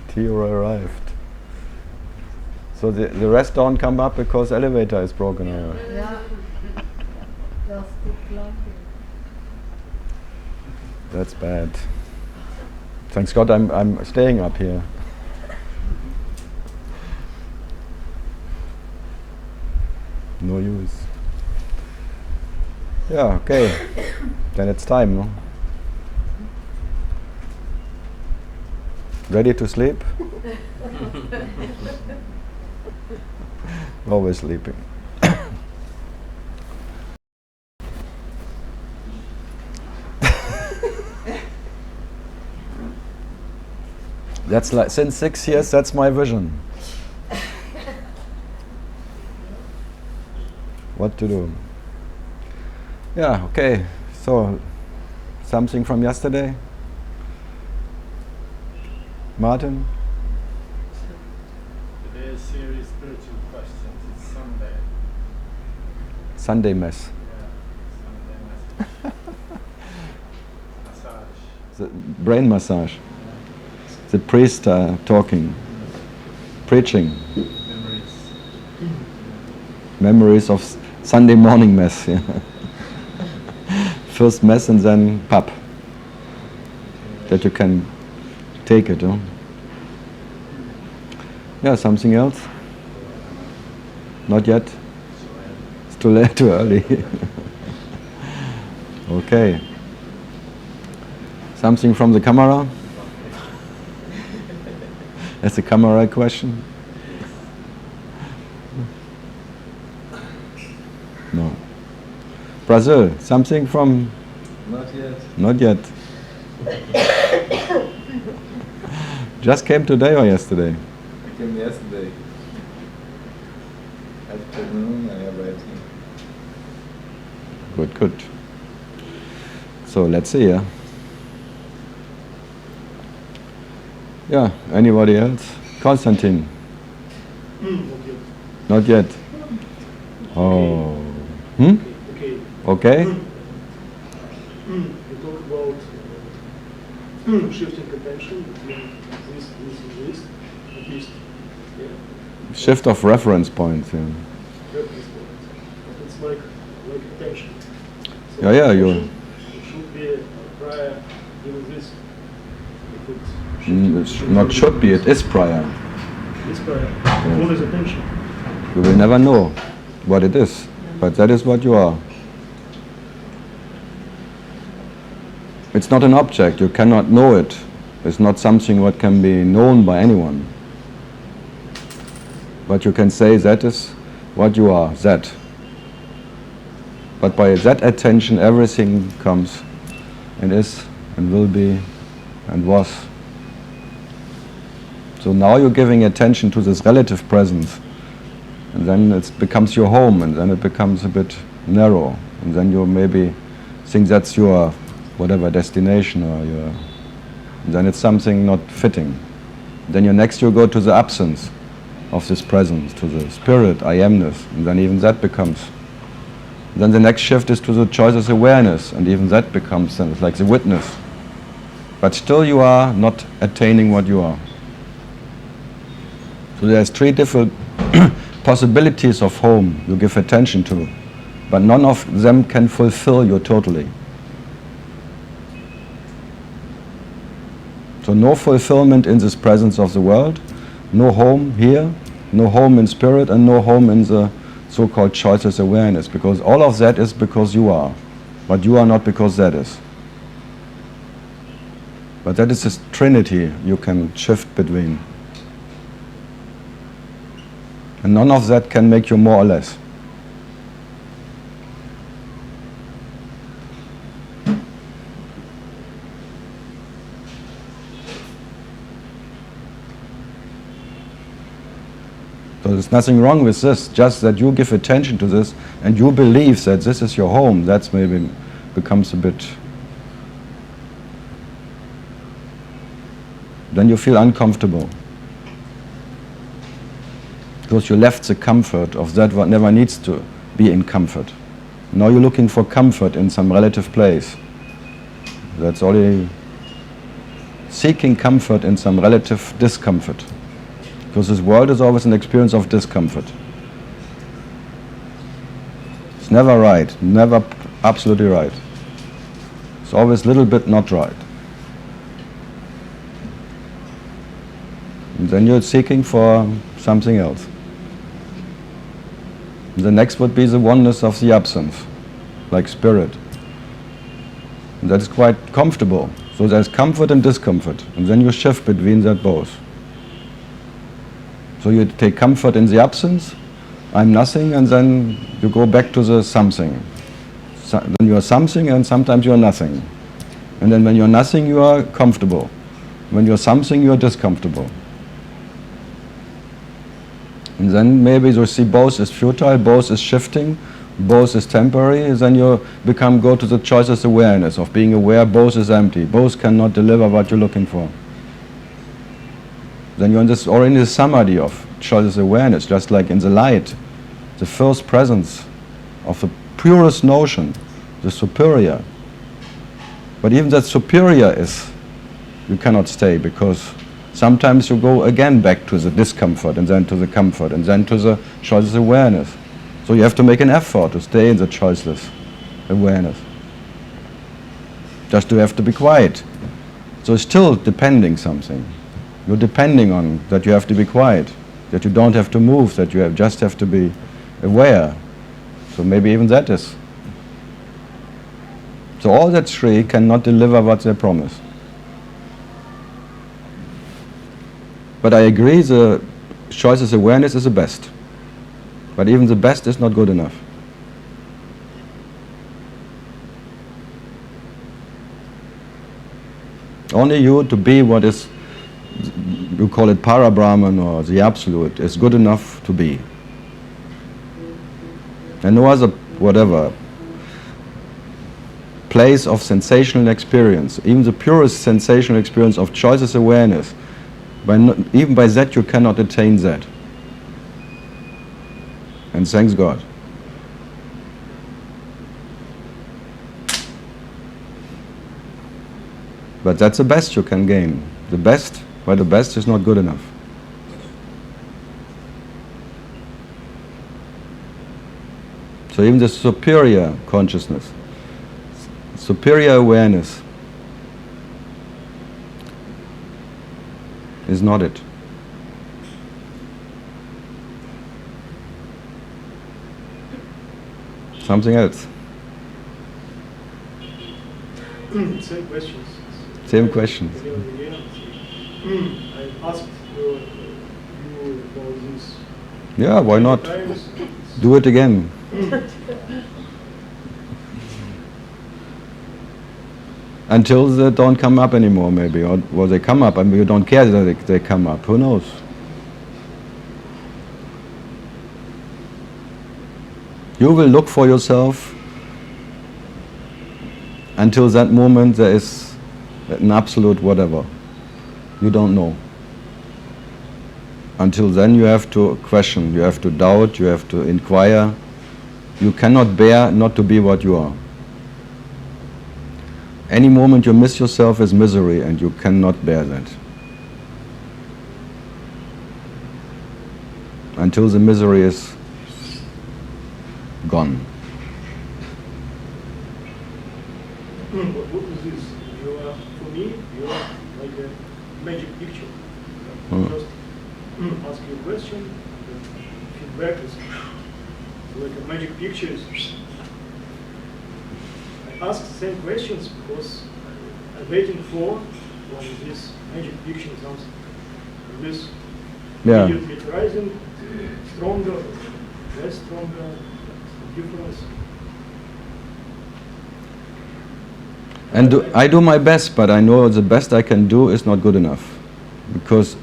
Theo arrived. So the rest don't come up because elevator is broken. Yeah. Just keep climbing. That's bad. Thanks God I'm staying up here. No use. Yeah, okay. Then it's time, no? Ready to sleep? Always sleeping. That's like, since 6 years, that's my vision. What to do? Yeah, okay. So, something from yesterday? Martin? Today's series spiritual questions. It's Sunday. Sunday mess. Yeah, Sunday massage. The brain massage. The priest talking, preaching. Memories. Memories of Sunday morning mess. Yeah. First mess and then pub. That you can take it. Huh? Yeah, something else? Not yet? It's too late, too early. Okay. Something from the camera? That's a camera question? No. Brazil, something from? Not yet. Not yet. Just came today or yesterday? I came yesterday. Afternoon, I arrived here. Good, good. So let's see, yeah. Yeah, anybody else? Konstantin? Not yet. Oh. Hmm? Okay. You talk about shifting attention between this and this, at least. Yeah. Shift of reference points, yeah. Reference points. But it's like attention. So Yeah, you. It should be prior doing this. If it's Not should be, it is prior. It's prior. What is attention? You will never know what it is, but that is what you are. It's not an object, you cannot know it. It's not something what can be known by anyone. But you can say that is what you are, that. But by that attention everything comes and is and will be and was. So now you're giving attention to this relative presence, and then it becomes your home, and then it becomes a bit narrow, and then you maybe think that's your whatever destination, or your, then it's something not fitting. Then next you go to the absence of this presence, to the spirit, I amness, and then even that becomes. Then the next shift is to the choices awareness, and even that becomes then, it's like the witness. But still you are not attaining what you are. So there's 3 different possibilities of home you give attention to, but none of them can fulfill you totally. So no fulfillment in this presence of the world, no home here, no home in spirit, and no home in the so-called choices awareness, because all of that is because you are, but you are not because that is. But that is this trinity you can shift between. And none of that can make you more or less. So there's nothing wrong with this, just that you give attention to this and you believe that this is your home. That's maybe becomes a bit... Then you feel uncomfortable. Because you left the comfort of that what never needs to be in comfort. Now you're looking for comfort in some relative place. That's only seeking comfort in some relative discomfort. Because this world is always an experience of discomfort. It's never right, never absolutely right. It's always a little bit not right. And then you're seeking for something else. The next would be the oneness of the absence, like spirit. And that is quite comfortable. So there's comfort and discomfort, and then you shift between that both. So you take comfort in the absence, I'm nothing, and then you go back to the something. Then you are something, and sometimes you are nothing. And then when you're nothing, you are comfortable. When you're something, you are discomfortable. And then maybe you see both is futile, both is shifting, both is temporary, then you go to the choiceless awareness of being aware both is empty, both cannot deliver what you're looking for. Then you're in this, or in the samadhi of choiceless awareness, just like in the light, the first presence of the purest notion, the superior. But even that superior is, you cannot stay, because sometimes you go again back to the discomfort, and then to the comfort, and then to the choiceless awareness. So you have to make an effort to stay in the choiceless awareness. Just you have to be quiet. So it's still depending something. You're depending on that you have to be quiet, that you don't have to move, that you just have to be aware. So maybe even that is. So all that three cannot deliver what they promise. But I agree, the choiceless awareness is the best. But even the best is not good enough. Only you to be what is, you call it para-Brahman or the absolute, is good enough to be. And no other, whatever, place of sensational experience, even the purest sensational experience of choiceless awareness, even by that you cannot attain that. And thanks God. But that's the best you can gain. The best, but the best is not good enough. So even the superior consciousness, superior awareness is not it. Something else. Same questions. Same questions. I asked you about this. Yeah, why not? Times. Do it again. Until they don't come up anymore, maybe, or they come up and you don't care that they come up. Who knows? You will look for yourself until that moment there is an absolute whatever. You don't know. Until then you have to question, you have to doubt, you have to inquire. You cannot bear not to be what you are. Any moment you miss yourself is misery, and you cannot bear that. Until the misery is gone. What is this? For me, you are like a magic picture. Just ask you a question, and feedback is like a magic picture. I ask the same questions because I'm waiting for when this magic picture comes. This immediately rising, stronger, less stronger, difference. And I do my best, but I know the best I can do is not good enough. Because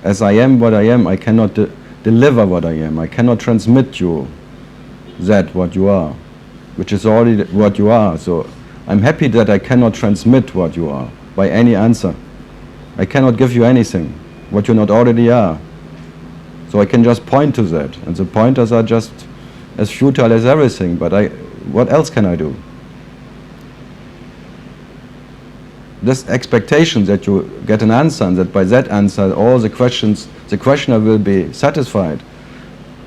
as I am what I am, I cannot deliver what I am. I cannot transmit you that what you are, which is already what you are. So I'm happy that I cannot transmit what you are by any answer. I cannot give you anything, what you not already are. So I can just point to that. And the pointers are just as futile as everything, but what else can I do? this expectation that you get an answer and that by that answer all the questioner will be satisfied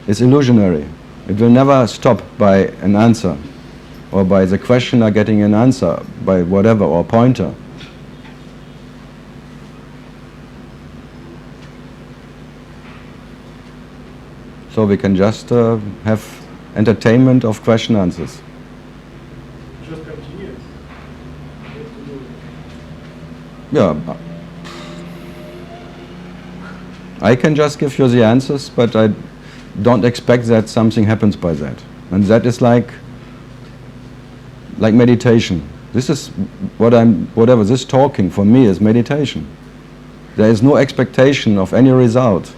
is illusionary. It will never stop by an answer or by the questioner getting an answer by whatever or pointer. So we can just have entertainment of question answers. Just continue. Yeah. I can just give you the answers, but I don't expect that something happens by that. And that is like meditation. This is whatever this talking for me is meditation. There is no expectation of any result.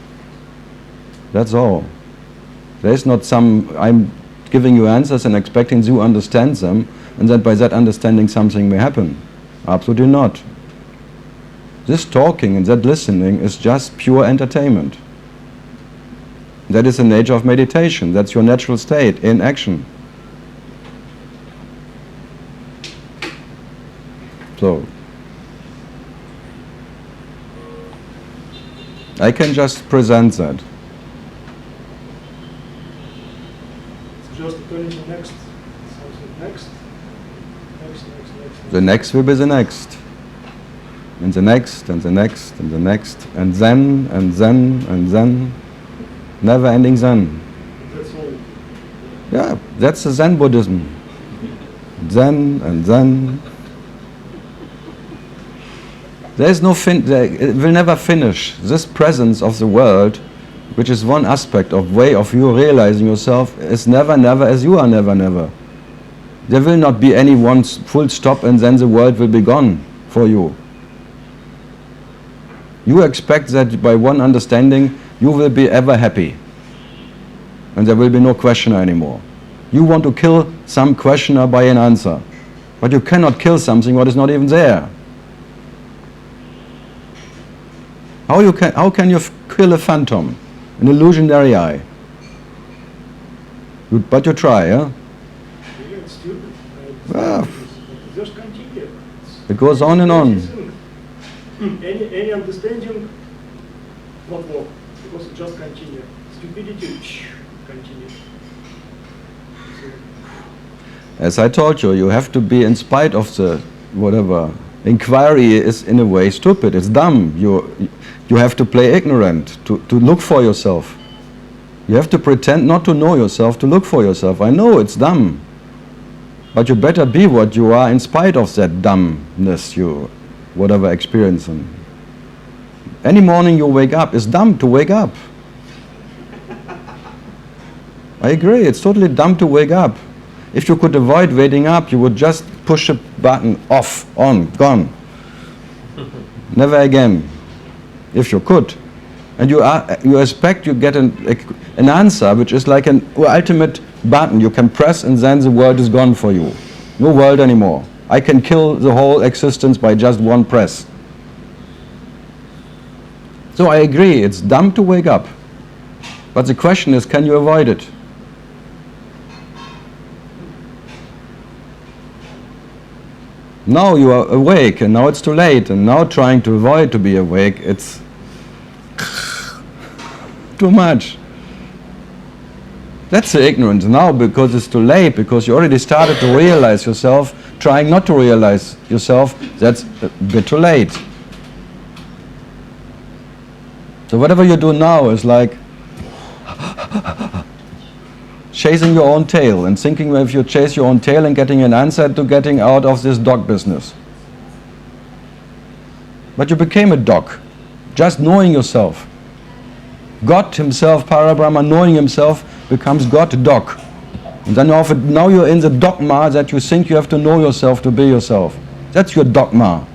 That's all. There is not I'm giving you answers and expecting you understand them, and that by that understanding something may happen. Absolutely not. This talking and that listening is just pure entertainment. That is the nature of meditation. That's your natural state in action. So, I can just present that. Just turn to next. Something next. The next will be the next. And the next, and the next, and the next, and then, and then, and then. Never ending Zen. That's all. Yeah, that's the Zen Buddhism. Zen and Zen. There is no it will never finish. This presence of the world, which is one aspect of way of you realizing yourself, is never, never as you are never, never. There will not be any one full stop and then the world will be gone for you. You expect that by one understanding you will be ever happy and there will be no questioner anymore. You want to kill some questioner by an answer, but you cannot kill something what is not even there. How can you kill a phantom, an illusionary eye? But you try, yeah? Yeah, it's stupid. Well, Just continue. it goes on and on. Any understanding, not work, because it just continue. Stupidity, continue. So, As I told you, you have to be in spite of the whatever. Inquiry is in a way stupid, it's dumb. You have to play ignorant, to look for yourself. You have to pretend not to know yourself, to look for yourself. I know it's dumb, but you better be what you are in spite of that dumbness you whatever experiencing. Any morning you wake up, it's dumb to wake up. I agree, it's totally dumb to wake up. If you could avoid waking up, you would just push a button off, on, gone. Never again, if you could. And you expect you get an answer which is like an ultimate button you can press and then the world is gone for you. No world anymore. I can kill the whole existence by just one press. So I agree, it's dumb to wake up. But the question is, can you avoid it? Now you are awake and now it's too late, and now trying to avoid to be awake, it's too much. That's the ignorance now, because it's too late, because you already started to realize yourself. Trying not to realize yourself, that's a bit too late. So whatever you do now is like chasing your own tail and thinking if you chase your own tail and getting an answer to getting out of this dog business. But you became a dog, just knowing yourself. God himself, Parabrahma, knowing himself, becomes God dog. And then now you're in the dogma that you think you have to know yourself to be yourself. That's your dogma.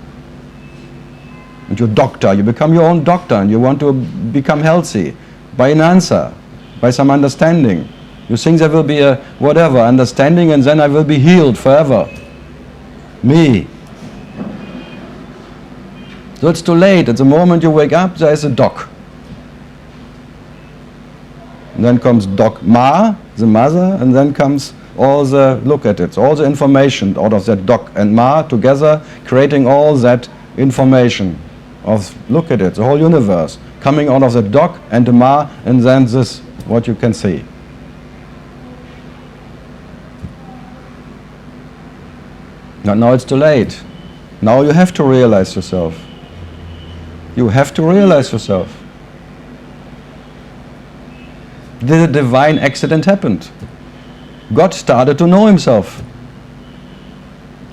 And your doctor, you become your own doctor and you want to become healthy by an answer, by some understanding. You think there will be a whatever understanding and then I will be healed forever. Me. So it's too late. At the moment you wake up, there is a dog. And then comes dogma, the mother, and then comes all the, look at it, all the information out of that dog and ma together, creating all that information of, look at it, the whole universe, coming out of the dog and the ma, and then this, what you can see. But now it's too late. Now you have to realize yourself. You have to realize yourself. The divine accident happened. God started to know himself.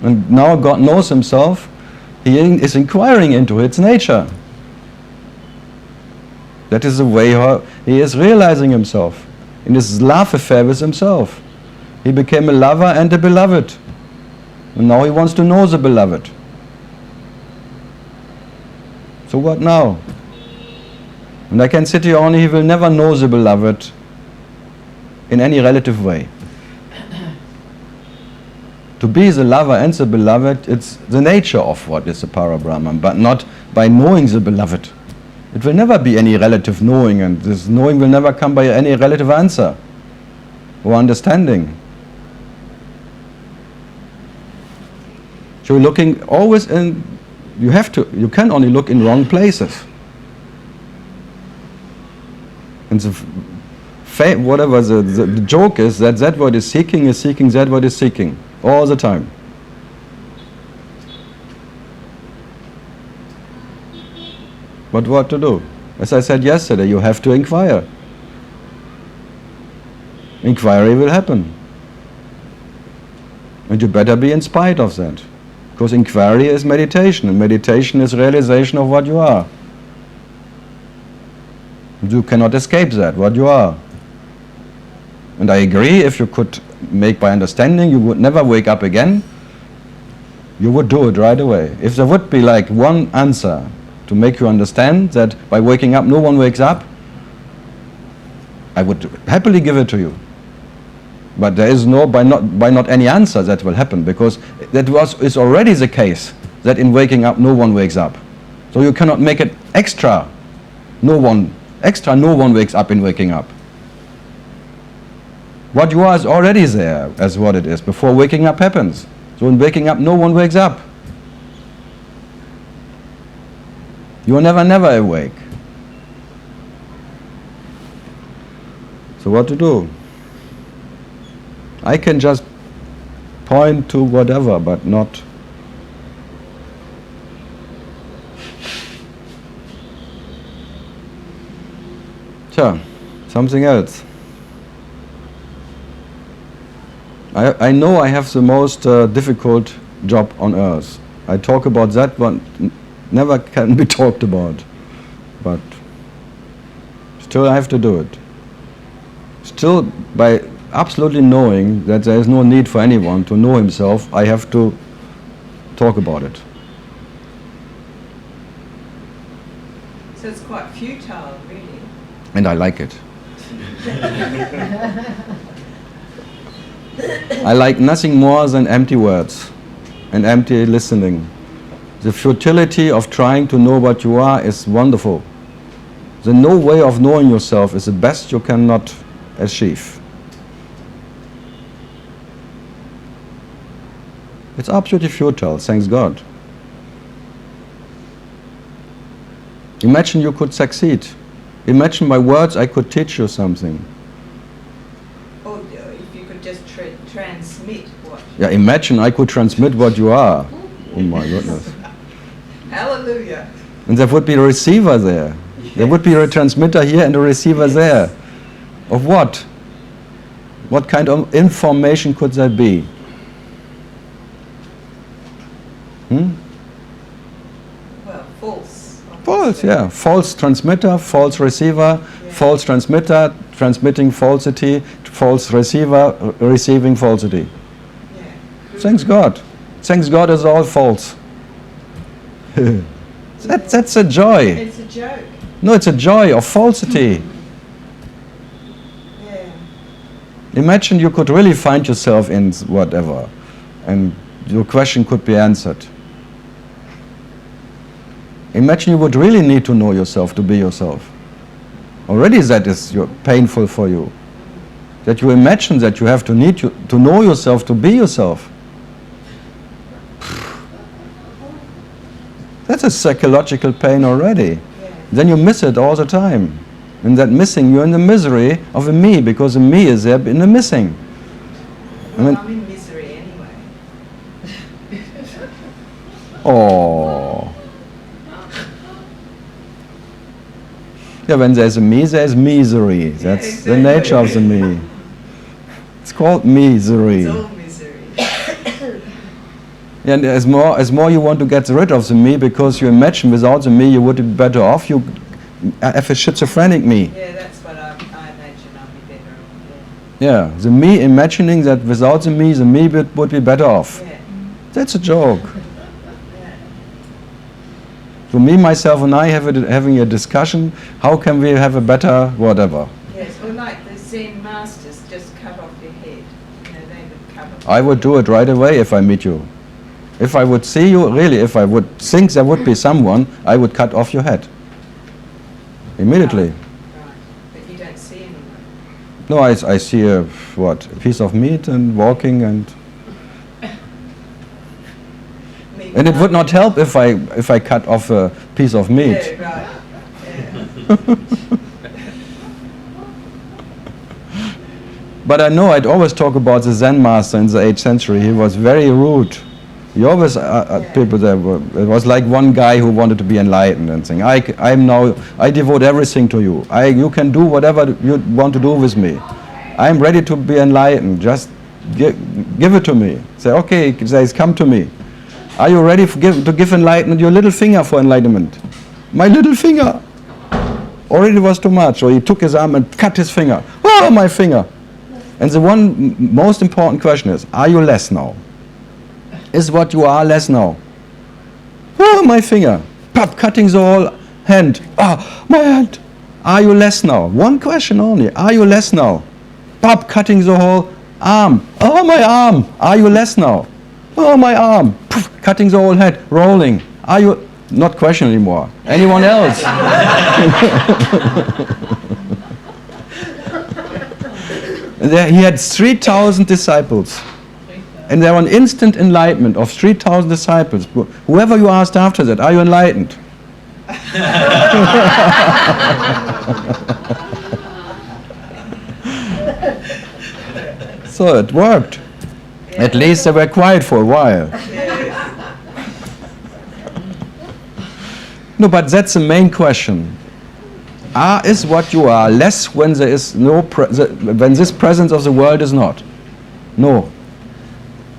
And now God knows himself. He is inquiring into its nature. That is the way how he is realizing himself. In this love affair with himself. He became a lover and a beloved. And now he wants to know the beloved. So what now? And I can sit here only, he will never know the beloved in any relative way. To be the lover and the beloved, it's the nature of what is the Parabrahman, but not by knowing the beloved. It will never be any relative knowing, and this knowing will never come by any relative answer or understanding. So you're looking always in, you can only look in wrong places. And whatever the joke is, that what is seeking that what is seeking, all the time. But what to do? As I said yesterday, you have to inquire. Inquiry will happen. And you better be in spite of that. Because inquiry is meditation, and meditation is realization of what you are. You cannot escape that, what you are. And I agree, if you could make by understanding, you would never wake up again. You would do it right away. If there would be like one answer to make you understand that by waking up no one wakes up, I would happily give it to you. But there is no, by not any answer that will happen, because is already the case, that in waking up no one wakes up. So you cannot make it extra. No one wakes up in waking up. What you are is already there as what it is, before waking up happens. So in waking up no one wakes up. You are never awake. So what to do? I can just point to whatever, but not. Sure, something else. I know I have the most difficult job on earth. I talk about that, but never can be talked about. But still I have to do it. Still, by absolutely knowing that there is no need for anyone to know himself, I have to talk about it. So it's quite futile, really. And I like it. I like nothing more than empty words and empty listening. The futility of trying to know what you are is wonderful. The no way of knowing yourself is the best you cannot achieve. It's absolutely futile, thanks God. Imagine you could succeed. Imagine by words I could teach you something. Or if you could just transmit what... Yeah, imagine I could transmit what you are. Oh my goodness. Hallelujah. And there would be a receiver there. There would be a transmitter here and a receiver there. Of what? What kind of information could that be? Well, false. False, yeah. False transmitter, false receiver, false transmitter, transmitting falsity, false receiver, receiving falsity. Yeah. Thanks God. Thanks God is all false. That's a joy. It's a joke. No, it's a joy of falsity. Yeah. Imagine you could really find yourself in whatever, and your question could be answered. Imagine you would really need to know yourself to be yourself. Already that is painful for you. that you imagine that you have to need to know yourself to be yourself. That's a psychological pain already. Then you miss it all the time. In that missing, you're in the misery of a me, because the me is there in the missing. Well, I'm in misery anyway. Oh. Yeah, when there's a me, there's misery. That's exactly. the nature of the me. It's called misery. It's all misery. And as more you want to get rid of the me, because you imagine without the me you would be better off, you have a schizophrenic me. Yeah, that's what I imagine I'll be better off. Yeah, the me imagining that without the me would be better off. Yeah. That's a joke. Yeah. So me, myself and I having a discussion, how can we have a better whatever? Yes, or like the Zen masters just cut off your head. You know, they would cut off. I would do it right away if I meet you. If I would see you, really, if I would think there would be someone, I would cut off your head. Immediately. Right, but you don't see anyone. No, I see a piece of meat and walking, and it would not help if I cut off a piece of meat. Yeah, right. Yeah. But I know I'd always talk about the Zen master in the 8th century. He was very rude. He always people there were. It was like one guy who wanted to be enlightened and saying, I devote everything to you. You can do whatever you want to do with me. I'm ready to be enlightened. Just give it to me. Say, okay, he says, come to me. Are you ready to give enlightenment? Your little finger for enlightenment. My little finger. Already was too much. So he took his arm and cut his finger. Oh, my finger. And the one most important question is, are you less now? Is what you are less now? Oh, my finger. Pop, cutting the whole hand. Oh, my hand. Are you less now? One question only. Are you less now? Pop, cutting the whole arm. Oh, my arm. Are you less now? Oh, my arm. Poof, cutting the whole head. Rolling. Are you... Not question anymore. Anyone else? He had 3,000 disciples. And there was an instant enlightenment of 3,000 disciples. Whoever you asked after that, are you enlightened? So it worked. At least they were quiet for a while. No, but that's the main question. Is what you are less when there is no when this presence of the world is not? No.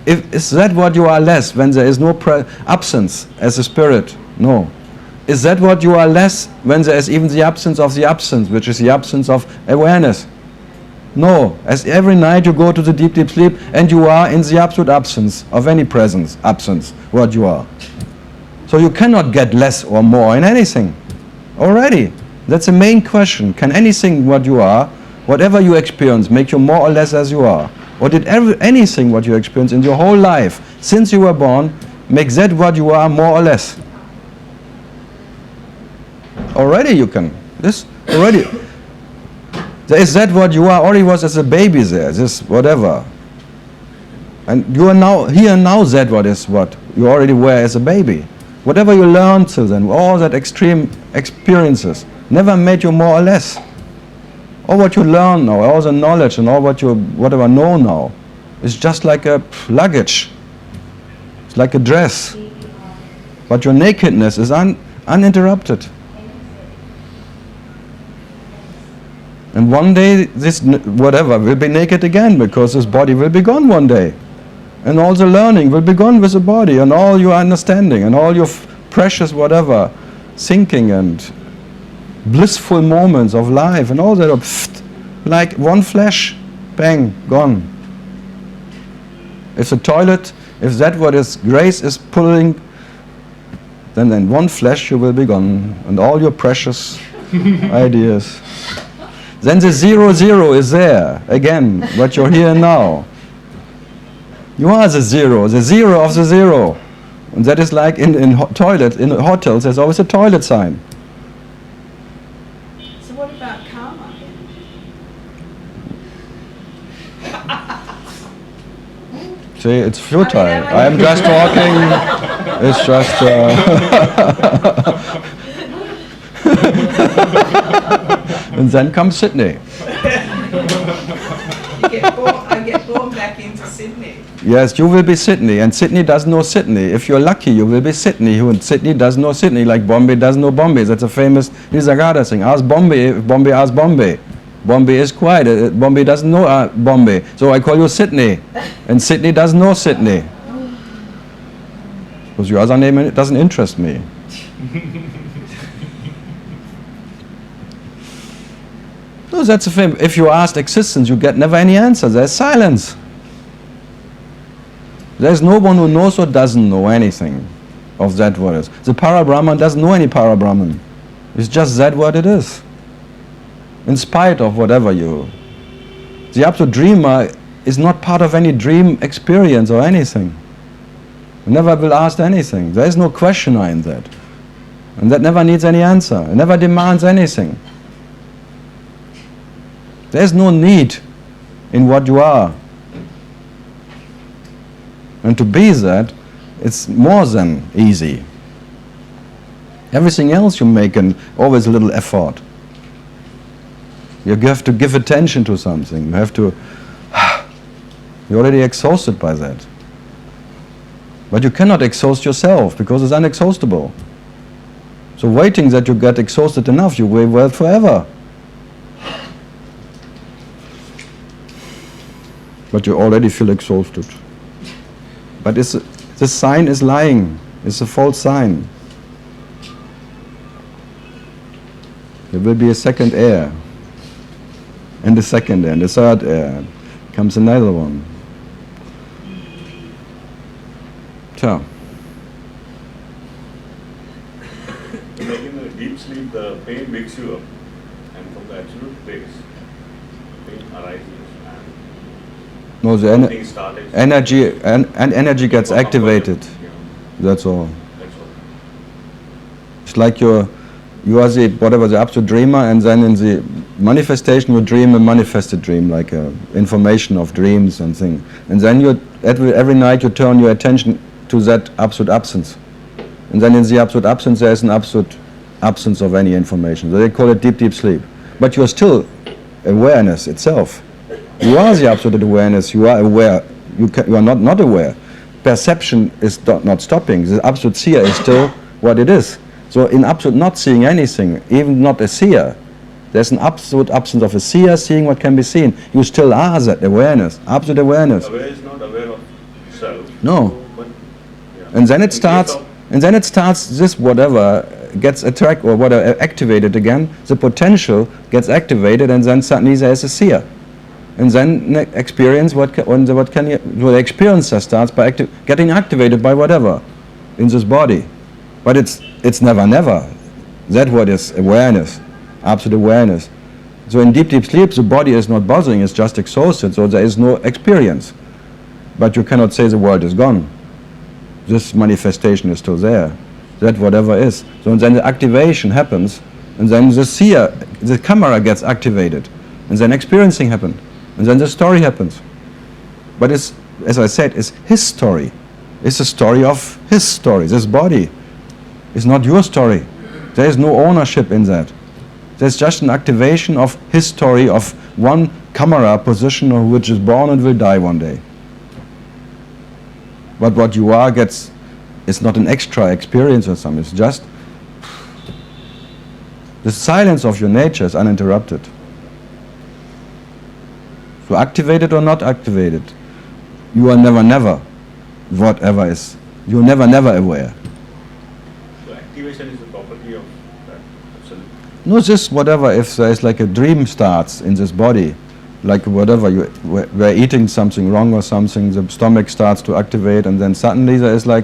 Is that what you are less when there is no absence as a spirit? No. Is that what you are less when there is even the absence of the absence, which is the absence of awareness? No. As every night you go to the deep, deep sleep and you are in the absolute absence of any presence, absence, what you are. So you cannot get less or more in anything. Already. That's the main question. Can anything what you are, whatever you experience, make you more or less as you are? Or did anything what you experience in your whole life, since you were born, make that what you are more or less? Already you can. This already. There is that what you are already was as a baby there, this whatever. And you are now, here and now that what is what you already were as a baby. Whatever you learned till then, all that extreme experiences, never made you more or less. All what you learn now, all the knowledge and all what you whatever know now, is just like a luggage. It's like a dress. But your nakedness is uninterrupted. And one day this whatever will be naked again, because this body will be gone one day. And all the learning will be gone with the body, and all your understanding and all your precious whatever thinking and blissful moments of life and all that are like one flash, bang, gone. If the toilet, if that what is grace is pulling, then in one flash you will be gone, and all your precious ideas. Then the 0 is there again, what you're here now. You are the zero of the zero. And that is like in hotels, there's always a toilet sign. So what about karma? See, it's futile. I mean, I am just talking. It's just. And then comes Sydney. I get born back into Sydney. Yes, you will be Sydney, and Sydney doesn't know Sydney. If you're lucky, you will be Sydney. And Sydney doesn't know Sydney, like Bombay doesn't know Bombay. That's a famous Nisargadatta thing. Ask Bombay, if Bombay asks Bombay. Bombay is quiet. Bombay doesn't know Bombay. So I call you Sydney. And Sydney doesn't know Sydney. Because your other name doesn't interest me. No, that's the thing. If you ask existence, you get never any answer. There's silence. There's no one who knows or doesn't know anything of that what is. The Para-Brahman doesn't know any Para-Brahman. It's just that what it is. In spite of whatever you... The absolute dreamer is not part of any dream experience or anything. Never will ask anything. There is no questioner in that. And that never needs any answer. It never demands anything. There is no need in what you are. And to be that, it's more than easy. Everything else you make always a little effort. You have to give attention to something. You have to... You're already exhausted by that. But you cannot exhaust yourself because it's unexhaustible. So waiting that you get exhausted enough, you will wait forever. But you already feel exhausted. But the sign is lying. It's a false sign. There will be a second air. And the second air, and the third air. Comes another one. So. Like in the deep sleep, the pain wakes you up. And from the absolute place, pain arises. No, the energy and energy gets activated. That's all. It's like you are the whatever the absolute dreamer, and then in the manifestation you dream a manifested dream, like information of dreams and things. And then you every night you turn your attention to that absolute absence. And then in the absolute absence there is an absolute absence of any information. So they call it deep, deep sleep. But you are still awareness itself. You are the absolute awareness, you are aware, you are not aware. Perception is not stopping, the absolute seer is still what it is. So in absolute not seeing anything, even not a seer, there's an absolute absence of a seer seeing what can be seen. You still are that awareness, absolute awareness. Aware is not aware of self. No. But, yeah. And then it starts, this whatever gets attracted or whatever activated again, the potential gets activated and then suddenly there is a seer. And then experience the experiencer starts by getting activated by whatever in this body. But it's never. That what is awareness, absolute awareness. So in deep, deep sleep, the body is not bothering, it's just exhausted, so there is no experience. But you cannot say the world is gone. This manifestation is still there. That whatever is. So then the activation happens, and then the seer, the camera gets activated, and then experiencing happens. And then the story happens. But it's, as I said, it's his story. It's a story of his story. This body is not your story. There is no ownership in that. There's just an activation of his story of one camera positioner which is born and will die one day. But what you are it's not an extra experience or something. It's just the silence of your nature is uninterrupted. So activated or not activated, you are never, whatever is. You are never aware. So activation is the property of that absolute. No, just whatever, if there is like a dream starts in this body, like whatever, we're eating something wrong or something, the stomach starts to activate and then suddenly there is like,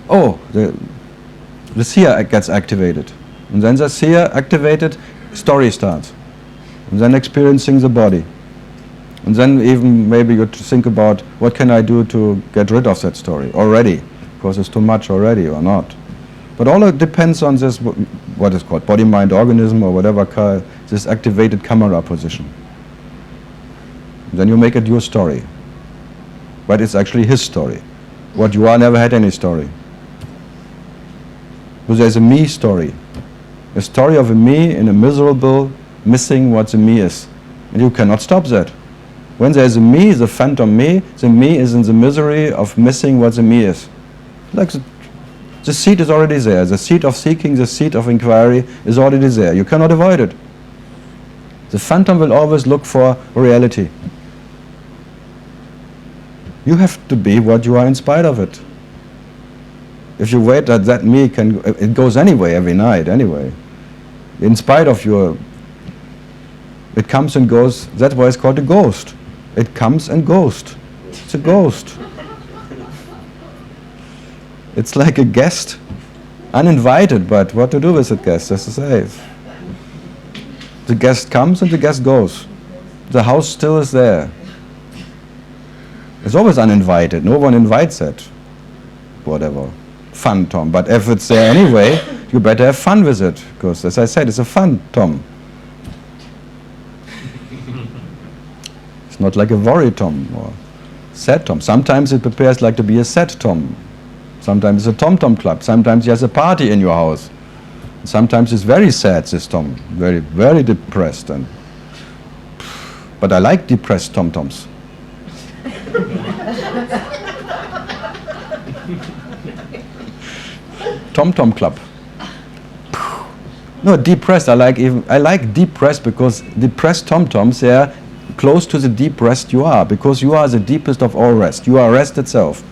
oh, the seer gets activated. And then the seer activated, story starts. And then experiencing the body. And then even maybe you think about what can I do to get rid of that story already, because it's too much already or not. But all it depends on this, what is called body-mind organism or whatever, this activated camera position. Then you make it your story. but it's actually his story. What you are never had any story. But there's a me story. A story of a me in a miserable, missing what the me is. And you cannot stop that. When there's a me, the phantom me, the me is in the misery of missing what the me is. Like the seed is already there. The seed of seeking, the seed of inquiry is already there. You cannot avoid it. The phantom will always look for reality. You have to be what you are in spite of it. If you wait that me can, it goes anyway, every night, anyway. In spite of your, it comes and goes. That's why it's called a ghost. It comes and goes. It's a ghost. It's like a guest, uninvited, but what to do with that guest, as to say. The guest comes and the guest goes. The house still is there. It's always uninvited. No one invites it. Whatever. Phantom. But if it's there anyway, you better have fun with it. Because, as I said, it's a phantom. It's not like a worry tom or sad tom. Sometimes it prepares like to be a sad tom. Sometimes it's a tom-tom club. Sometimes there's a party in your house. Sometimes it's very sad, this tom. Very, very depressed. But I like depressed tom-toms. Tom-tom club. No, depressed. I like depressed because depressed tom-toms, they are close to the deep rest you are, because you are the deepest of all rest. You are rest itself.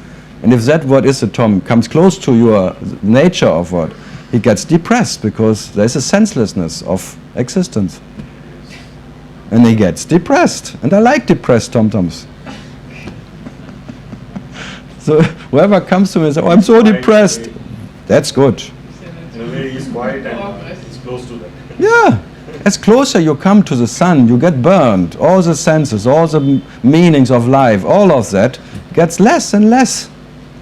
And if that what is a tom comes close to your nature of what, he gets depressed because there's a senselessness of existence. And he gets depressed. And I like depressed tom-toms. So whoever comes to me and says, oh, I'm so depressed, that's good. In a way, he's quiet and it's close to that. Yeah. As closer you come to the sun, you get burned. All the senses, all the meanings of life, all of that gets less and less.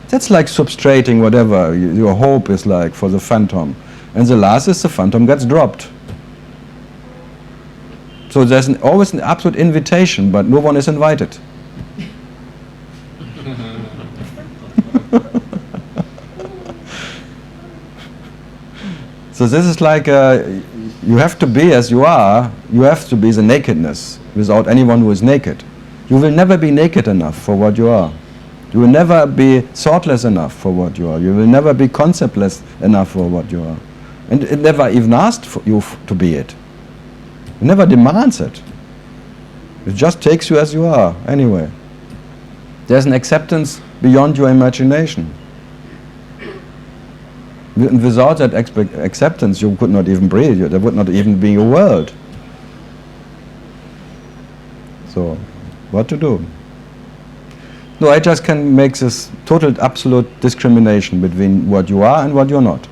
That's like substrating whatever your hope is like for the phantom. And the last is the phantom gets dropped. So there's always an absolute invitation, but no one is invited. So this is like you have to be as you are. You have to be the nakedness without anyone who is naked. You will never be naked enough for what you are. You will never be thoughtless enough for what you are. You will never be conceptless enough for what you are. And it never even asks for you to be it. It never demands it. It just takes you as you are, anyway. There's an acceptance beyond your imagination. Without that acceptance, you could not even breathe. There would not even be a world. So, what to do? No, I just can make this total, absolute discrimination between what you are and what you're not.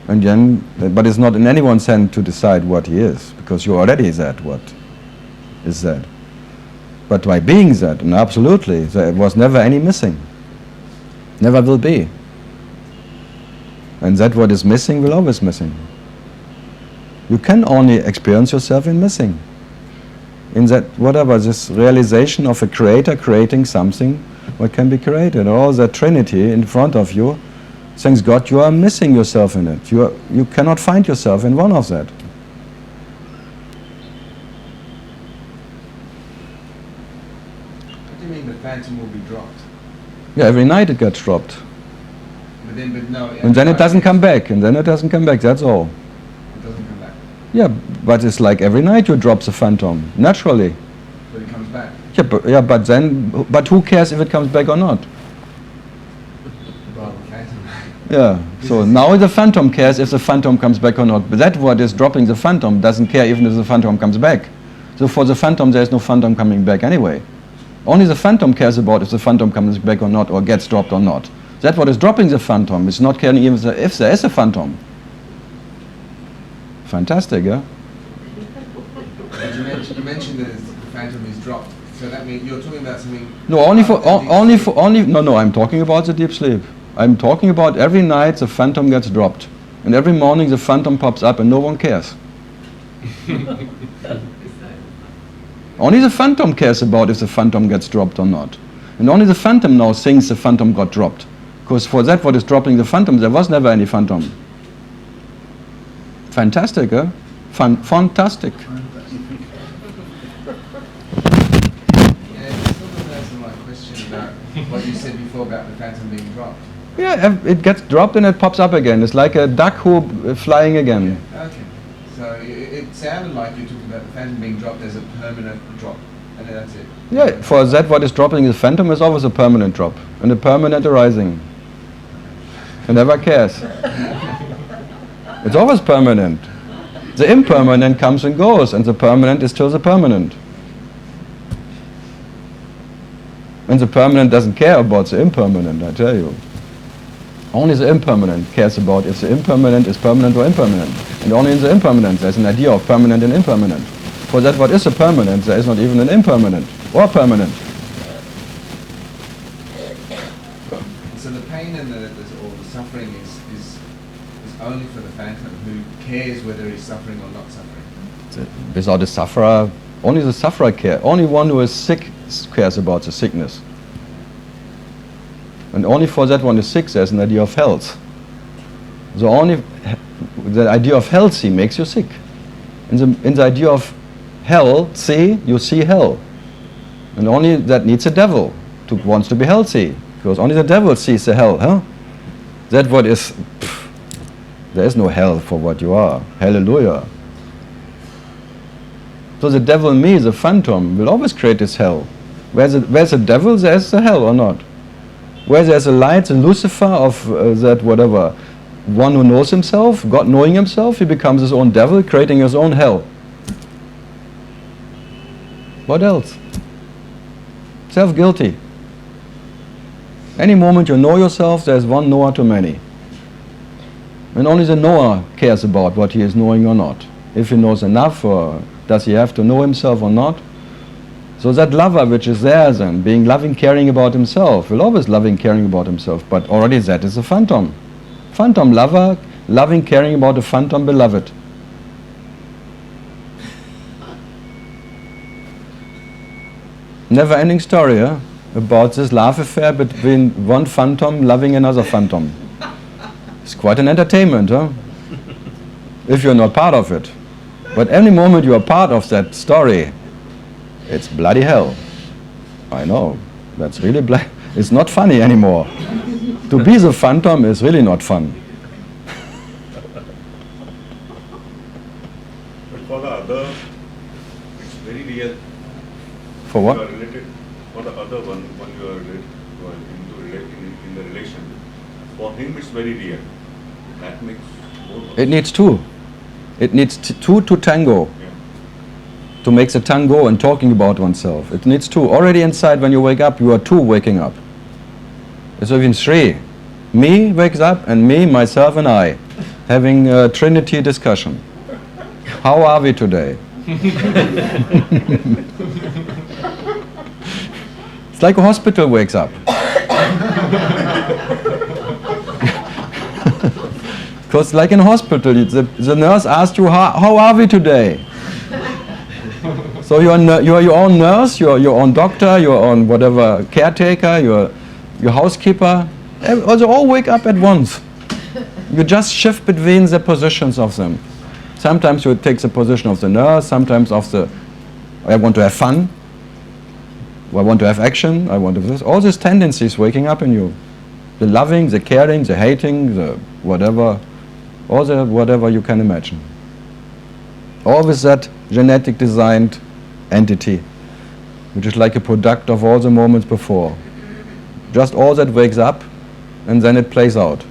And then, but it's not in anyone's hand to decide what he is, because you're already that. What is that? But by being that, and absolutely, there was never any missing. Never will be. And that what is missing will always missing. You can only experience yourself in missing. In that, whatever, this realization of a creator creating something what can be created. All that trinity in front of you, thanks God you are missing yourself in it. You cannot find yourself in one of that. What do you mean the phantom will be dropped? Yeah, every night it gets dropped. But no, and then it doesn't come back, and then it doesn't come back, that's all. It doesn't come back. Yeah, but it's like every night you drop the phantom, naturally. But it comes back. But who cares if it comes back or not? Well, the phantom. Yeah, so now the phantom cares if the phantom comes back or not. But that what is dropping the phantom doesn't care even if the phantom comes back. So for the phantom there is no phantom coming back anyway. Only the phantom cares about if the phantom comes back or not, or gets dropped or not. That what is dropping the phantom. It's not caring even if there is a phantom. Fantastic, yeah? But you mentioned that the phantom is dropped. So that means you're talking about something. No, No, I'm talking about the deep sleep. I'm talking about every night the phantom gets dropped, and every morning the phantom pops up, and no one cares. Only the phantom cares about if the phantom gets dropped or not. And only the phantom now thinks the phantom got dropped. Because for that what is dropping the phantom, there was never any phantom. Fantastic, huh? Fantastic. Yeah, it still doesn't answer my question about what you said before about the phantom being dropped. Yeah, it gets dropped and it pops up again. It's like a duck who flying again. Okay. So it sounded like you talked about the phantom being dropped as a permanent drop, and that's it. Yeah, for that what is dropping the phantom is always a permanent drop and a permanent arising. It never cares. It's always permanent. The impermanent comes and goes, and the permanent is still the permanent. And the permanent doesn't care about the impermanent, I tell you. Only the impermanent cares about if the impermanent is permanent or impermanent. And only in the impermanent there's an idea of permanent and impermanent. For that what is a permanent, there is not even an impermanent or permanent. So the pain and or the suffering is only for the phantom who cares whether he's suffering or not suffering. Without a sufferer, only the sufferer cares. Only one who is sick cares about the sickness. And only for that one is sick there's an idea of health. So only the idea of healthy makes you sick. In the idea of hell, you see hell. And only that needs a devil wants to be healthy. Because only the devil sees the hell, huh? That what is, there is no hell for what you are. Hallelujah. So the devil in me, the phantom, will always create this hell. Where's the devil, there's the hell or not. Where there's a light, the Lucifer of that whatever, one who knows himself, God knowing himself, he becomes his own devil, creating his own hell. What else? Self-guilty. Any moment you know yourself, there's one knower too many. And only the knower cares about what he is knowing or not. If he knows enough, or does he have to know himself or not? So that lover which is there then, being loving, caring about himself, will always loving, caring about himself, but already that is a phantom. Phantom lover, loving, caring about a phantom beloved. Never-ending story, huh? About this love affair between one phantom loving another phantom. It's quite an entertainment, huh? If you're not part of it. But any moment you are part of that story, it's bloody hell. I know. That's really it's not funny anymore. To be the phantom is really not fun. But for the other, it's very real. For what? You are related, for the other one, when you are in the relation, for him it's very real. That makes more. It needs two. It needs two to tango. Yeah. To make the tango and talking about oneself. It needs two. Already inside when you wake up, you are two waking up. It's even three. Me wakes up and me, myself and I. Having a Trinity discussion. How are we today? It's like a hospital wakes up. Because like in a hospital, the nurse asks you, how are we today? So you are your own nurse, your own doctor, your own whatever caretaker, your housekeeper. Also all wake up at once. You just shift between the positions of them. Sometimes you take the position of the nurse, sometimes of the, I want to have fun, I want to have action, I want to this. All these tendencies waking up in you. The loving, the caring, the hating, the whatever, all the whatever you can imagine. All with that genetic designed entity, which is like a product of all the moments before. Just all that wakes up and then it plays out.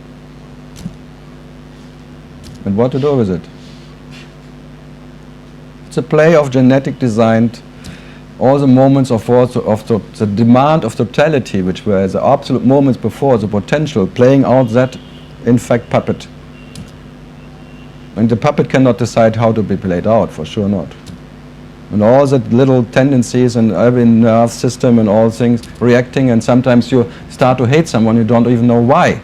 And what to do with it? It's a play of genetic designed, all the moments of the demand of totality, which were the absolute moments before, the potential, playing out that, in fact, puppet. And the puppet cannot decide how to be played out, for sure not. And all that little tendencies and every nerve system and all things reacting, and sometimes you start to hate someone, you don't even know why.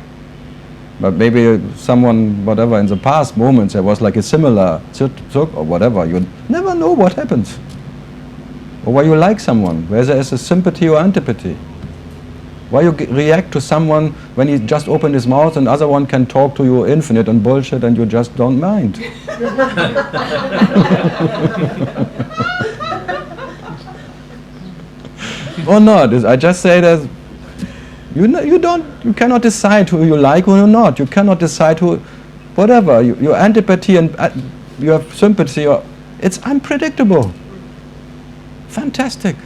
But maybe someone, whatever, in the past moments there was like a similar or whatever. You never know what happens. Or why you like someone, where there is a sympathy or antipathy. Why you react to someone when he just opened his mouth and other one can talk to you infinite and bullshit and you just don't mind? Or not? I just say that you cannot decide who you like or not. You cannot decide who, whatever. Your antipathy and you have sympathy. It's unpredictable. Fantastic.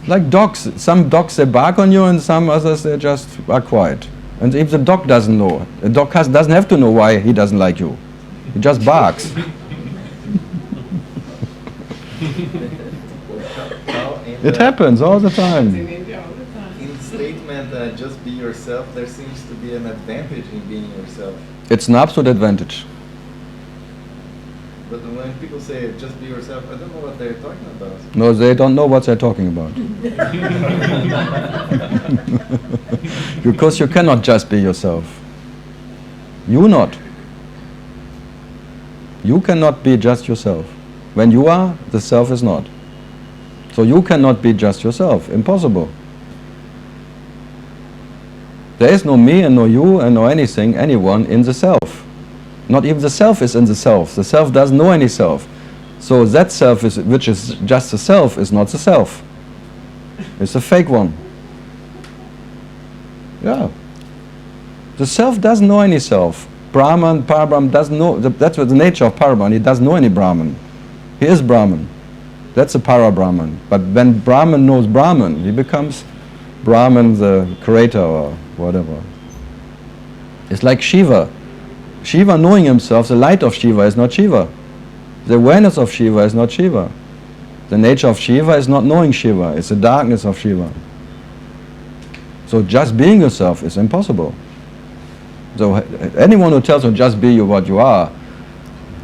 Like dogs. Some dogs they bark on you and some others they just are quiet. And if the dog doesn't know, the dog doesn't have to know why he doesn't like you. He just barks. It happens all the time. In the statement, just be yourself, there seems to be an advantage in being yourself. It's an absolute advantage. But when people say just be yourself, I don't know what they're talking about. No, they don't know what they're talking about. Because you cannot just be yourself. You not. You cannot be just yourself. When you are, the self is not. So you cannot be just yourself. Impossible. There is no me and no you and no anything, anyone in the self. Not even the self is in the self. The self doesn't know any self. So that self, which is just the self, is not the self. It's a fake one. Yeah. The self doesn't know any self. Brahman, Parabrahman doesn't know. That's what the nature of Parabrahman. He doesn't know any Brahman. He is Brahman. That's a Para-Brahman. But when Brahman knows Brahman, he becomes Brahman, the creator or whatever. It's like Shiva. Shiva knowing himself, the light of Shiva is not Shiva. The awareness of Shiva is not Shiva. The nature of Shiva is not knowing Shiva. It's the darkness of Shiva. So just being yourself is impossible. So anyone who tells you just be you what you are,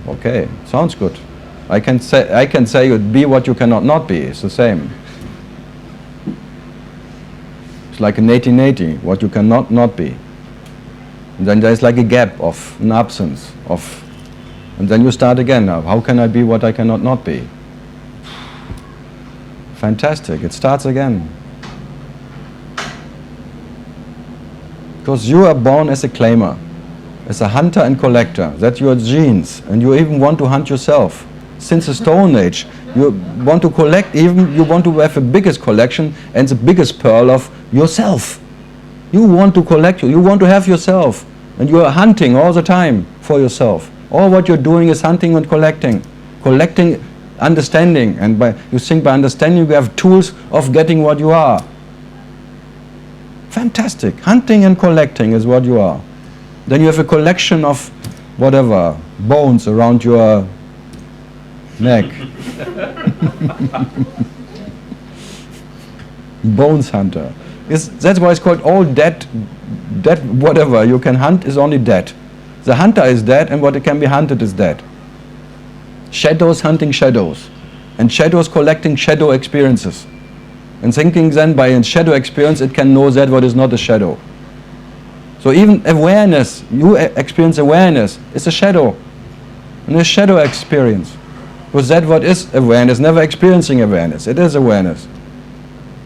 okay, sounds good. I can say you be what you cannot not be. It's the same. It's like an 80-80, what you cannot not be. And then there's like a gap of an absence of, and then you start again now. How can I be what I cannot not be? Fantastic. It starts again. Because you are born as a claimer, as a hunter and collector. That's your genes, and you even want to hunt yourself. Since the Stone Age, you want to collect, even you want to have the biggest collection and the biggest pearl of yourself. You want to collect, you want to have yourself, and you are hunting all the time for yourself. All what you're doing is hunting and collecting understanding, and you think by understanding you have tools of getting what you are. Fantastic. Hunting and collecting is what you are. Then you have a collection of whatever, bones around your neck. Bones hunter. That's why it's called all dead, whatever you can hunt is only dead. The hunter is dead and what can be hunted is dead. Shadows hunting shadows. And shadows collecting shadow experiences. And thinking then by a shadow experience it can know that what is not a shadow. So even awareness, you experience awareness, is a shadow. And a shadow experience. Because that what is awareness, never experiencing awareness. It is awareness.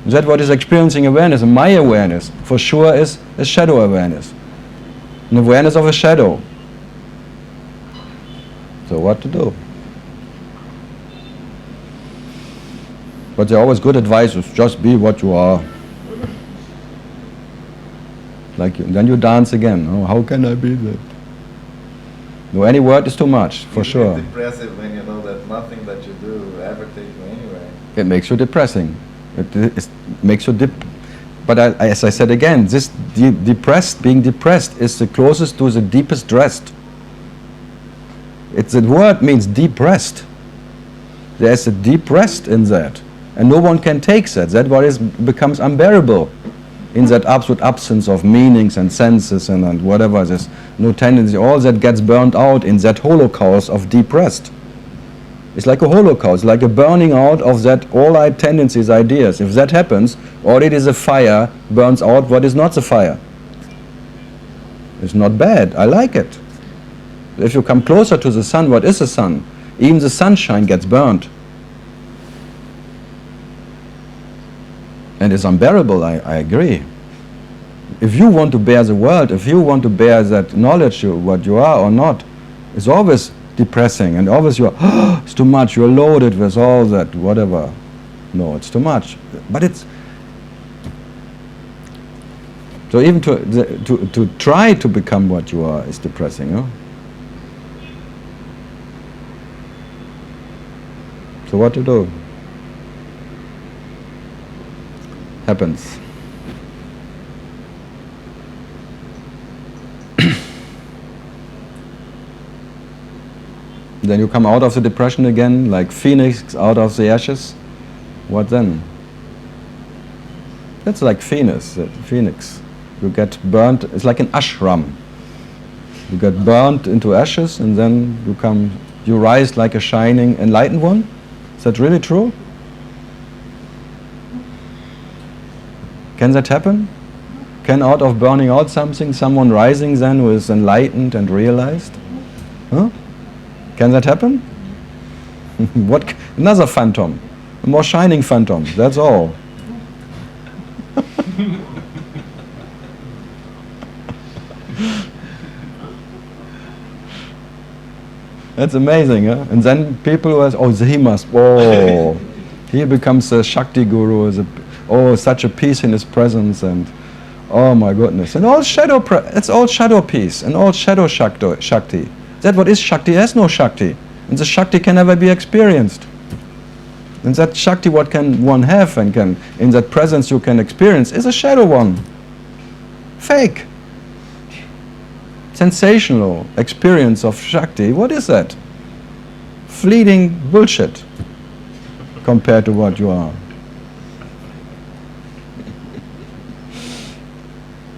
That what is experiencing awareness, and my awareness, for sure is a shadow awareness. An awareness of a shadow. So what to do? But there are always good advices. Just be what you are. Like then you dance again. Oh, how can I be that? No, any word is too much, for sure. It's depressive when you know that nothing that you do ever take you anywhere. It makes you depressing. It makes you But as I said again, this being depressed is the closest to the deepest rest. The word means depressed. There's a deep rest in that. And no one can take that. That what becomes unbearable in that absolute absence of meanings and senses and whatever. There's no tendency. All that gets burnt out in that holocaust of deep rest. It's like a holocaust, like a burning out of that all our tendencies, ideas. If that happens, all it is a fire burns out what is not the fire. It's not bad. I like it. If you come closer to the sun, what is the sun? Even the sunshine gets burnt. And it's unbearable, I agree. If you want to bear the world, if you want to bear that knowledge, what you are or not, it's always depressing, and always you're, it's too much, you're loaded with all that, whatever. No, it's too much. But it's, so even to try to become what you are is depressing, no? So what to do? Happens. Then you come out of the depression again, like phoenix out of the ashes. What then? That's like phoenix. You get burnt. It's like an ashram. You get burnt into ashes, and then you rise like a shining, enlightened one. Is that really true? Can that happen? Can out of burning out something, someone rising then who is enlightened and realized? Huh? Can that happen? What? Another phantom, a more shining phantom. That's all. That's amazing, huh? And then people who are, he becomes a Shakti guru, such a peace in his presence, and oh my goodness. And all shadow, it's all shadow peace, and all shadow Shakti. That what is Shakti has no Shakti. And the Shakti can never be experienced. And that Shakti what can one have and can, in that presence you can experience, is a shadow one. Fake. Sensational experience of Shakti. What is that? Fleeting bullshit compared to what you are.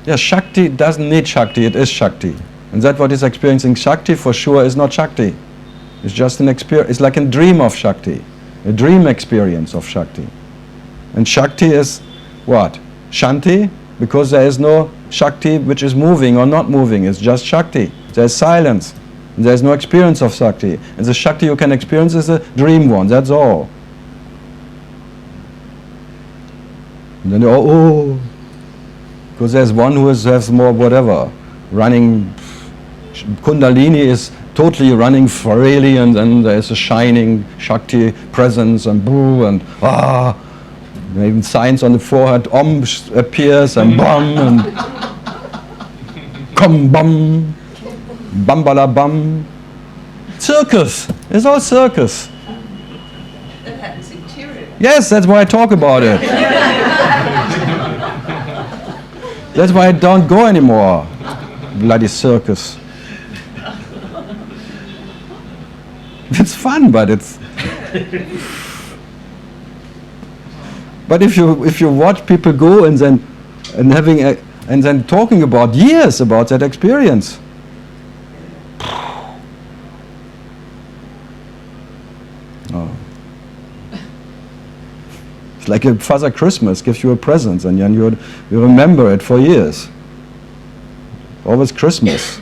Yeah, Shakti doesn't need Shakti, it is Shakti. And that what is experiencing Shakti for sure is not Shakti. It's just an experience, it's like a dream of Shakti. A dream experience of Shakti. And Shakti is what? Shanti, because there is no Shakti which is moving or not moving, it's just Shakti. There's silence. There's no experience of Shakti. And the Shakti you can experience is a dream one, that's all. And then because there's one who has more whatever, running, Kundalini is totally running freely, and then there's a shining Shakti presence, and boo, and even signs on the forehead, Om appears, and bum, and come bum, bambala bum. Circus, it's all circus. That happens in Tyrion. Yes, that's why I talk about it. That's why I don't go anymore. Bloody circus. It's fun, but it's. But if you watch people go and then talking about years about that experience. Oh. It's like a Father Christmas gives you a present, and you remember it for years. Always Christmas.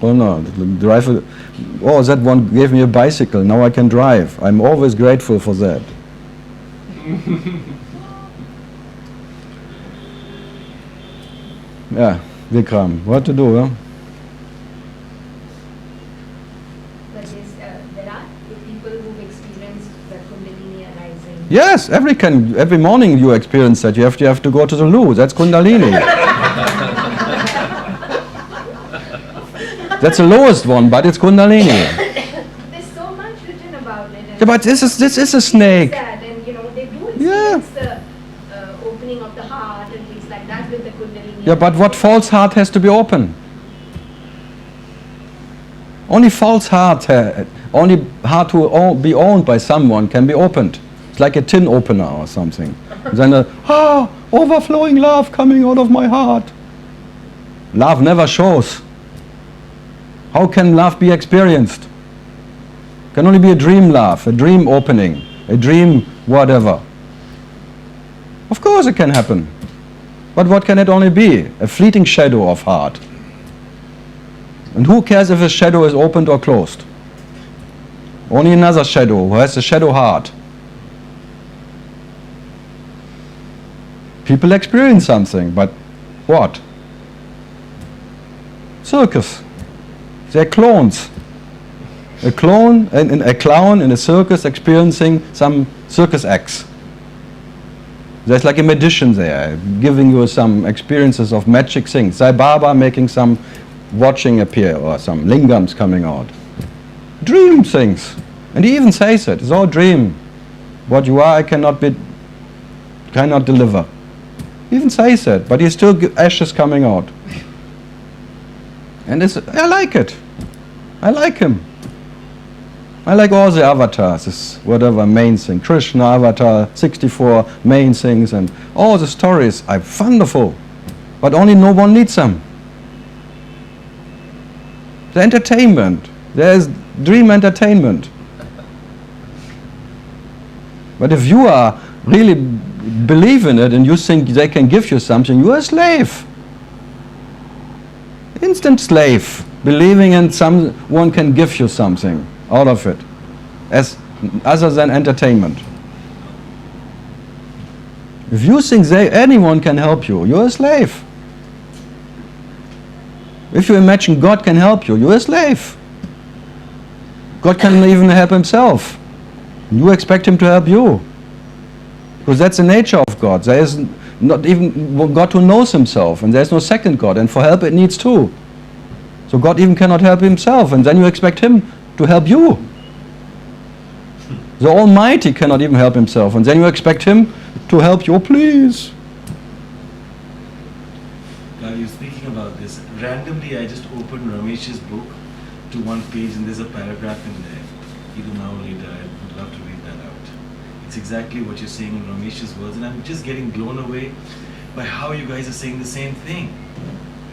Oh no, that one gave me a bicycle, now I can drive. I'm always grateful for that. Yeah, Vikram, what to do, huh? But there are people who've experienced the Kundalini arising. Yes, every morning you experience that. You have to go to the loo, that's Kundalini. That's the lowest one, but it's Kundalini. There's so much written about it. Yeah, but this is a snake. Sad, and they do experience the opening of the heart and things like that with the Kundalini. Yeah, but what false heart has to be open? Only false heart, only heart to be owned by someone can be opened. It's like a tin opener or something. Then overflowing love coming out of my heart. Love never shows. How can love be experienced? It can only be a dream love, a dream opening, a dream whatever. Of course it can happen. But what can it only be? A fleeting shadow of heart. And who cares if a shadow is opened or closed? Only another shadow who has a shadow heart. People experience something, but what? Circus. They're clones. A clown in a circus experiencing some circus acts. There's like a magician there, giving you some experiences of magic things. Sai Baba making some watching appear, or some lingams coming out. Dream things. And he even says it, it's all dream. What you are, I cannot deliver. He even says it, but he's still ashes coming out. And I like it. I like him. I like all the avatars, this whatever main thing, Krishna avatar, 64 main things, and all the stories are wonderful, but only no one needs them. The entertainment, there's dream entertainment. But if you are really believe in it and you think they can give you something, you are a slave. Instant slave, believing in someone can give you something out of it, as other than entertainment. If you think anyone can help you, you're a slave. If you imagine God can help you, you're a slave. God can even help himself. You expect him to help you. Because that's the nature of God. There is not even God who knows himself, and there's no second God, and for help it needs two. So God even cannot help himself, and then you expect him to help you. The Almighty cannot even help himself, and then you expect him to help you. Please. While you're speaking about this, randomly I just opened Ramesh's book to one page, and there's a paragraph in there. Either now or later, I would love to read that out. It's exactly what you're saying in Ramesh's words, and I'm just getting blown away by how you guys are saying the same thing.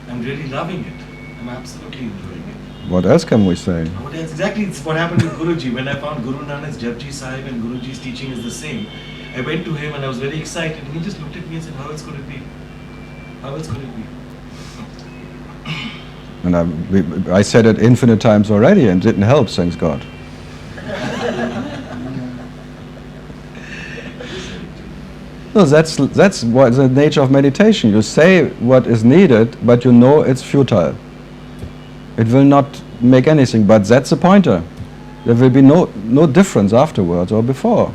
I'm really loving it. I'm absolutely enjoying it. What else can we say? What else? Exactly, it's what happened with Guruji. When I found Guru Nanak's Japji Sahib and Guruji's teaching is the same, I went to him and I was very excited, and he just looked at me and said, how else could it be? How else could it be? And I said it infinite times already and didn't help, thanks God. No, that's what the nature of meditation. You say what is needed, but you know it's futile. It will not make anything, but that's the pointer. There will be no difference afterwards or before.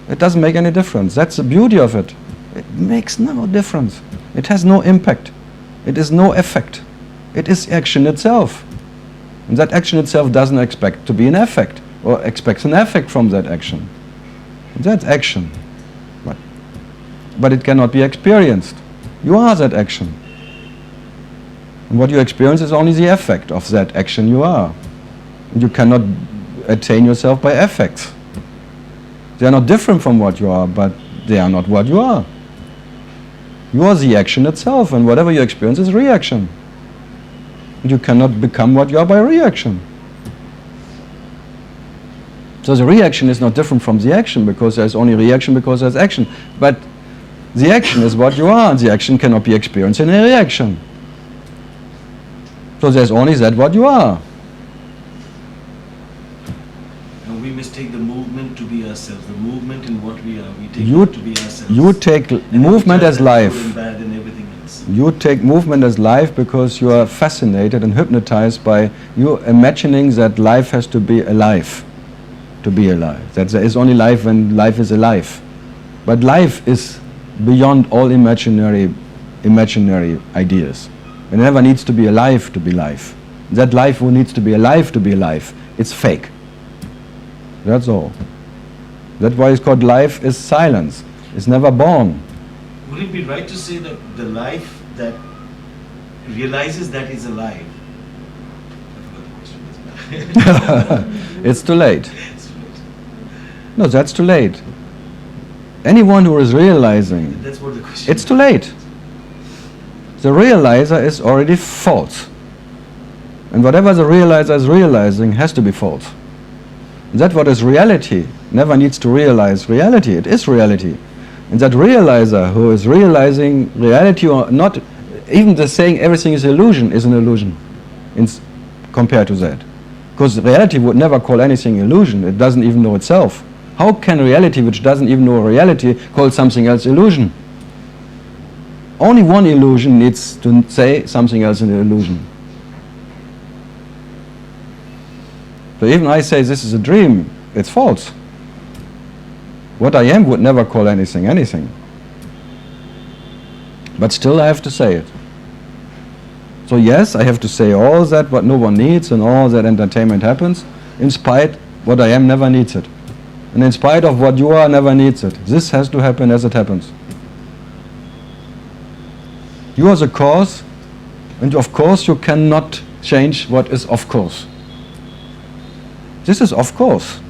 It doesn't make any difference. That's the beauty of it. It makes no difference. It has no impact. It is no effect. It is action itself. And that action itself doesn't expect to be an effect, or expects an effect from that action. And that's action. But it cannot be experienced. You are that action. And what you experience is only the effect of that action you are. And you cannot attain yourself by effects. They are not different from what you are, but they are not what you are. You are the action itself, and whatever you experience is reaction. And you cannot become what you are by reaction. So the reaction is not different from the action, because there's only reaction because there's action. But the action is what you are, and the action cannot be experienced in a reaction. So there's only that what you are. And we mistake the movement to be ourselves. The movement in what we are, we take You it to be ourselves. You take movement as life. Good and bad and everything else. You take movement as life because you are fascinated and hypnotized by you imagining that life has to be alive. To be alive. That there is only life when life is alive. But life is beyond all imaginary ideas. It never needs to be alive to be life. That life who needs to be alive, it's fake. That's all. That's why it's called life is silence. It's never born. Would it be right to say that the life that realizes that is alive? I forgot the question. It's too late. It's too late. No, that's too late. Anyone who is realizing, That's what the question it's too late. The realizer is already false. And whatever the realizer is realizing has to be false. That what is reality never needs to realize reality. It is reality. And that realizer who is realizing reality or not, even the saying everything is illusion is an illusion compared to that. Because reality would never call anything illusion. It doesn't even know itself. How can reality, which doesn't even know reality, call something else illusion? only one illusion needs to say something else in the illusion. So even I say this is a dream, it's false. What I am would never call anything anything. But still I have to say it. So yes, I have to say all that what no one needs and all that entertainment happens, in spite what I am never needs it. And in spite of what you are never needs it. This has to happen as it happens. You are the cause, and of course you cannot change what is of course. This is of course.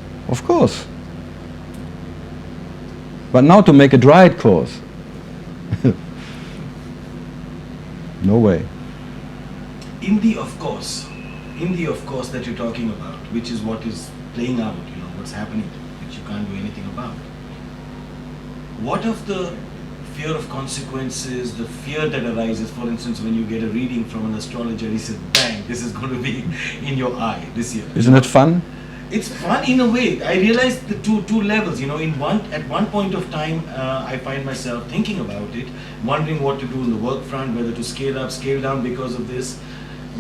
But now to make it right course. No way. In the of course that you're talking about, which is what is playing out, what's happening, which you can't do anything about. What of the fear of consequences, the fear that arises, for instance, when you get a reading from an astrologer, he says, bang, this is going to be in your eye this year. Isn't it fun? It's fun in a way. I realized the two levels. At one point of time, I find myself thinking about it, wondering what to do in the work front, whether to scale up, scale down because of this.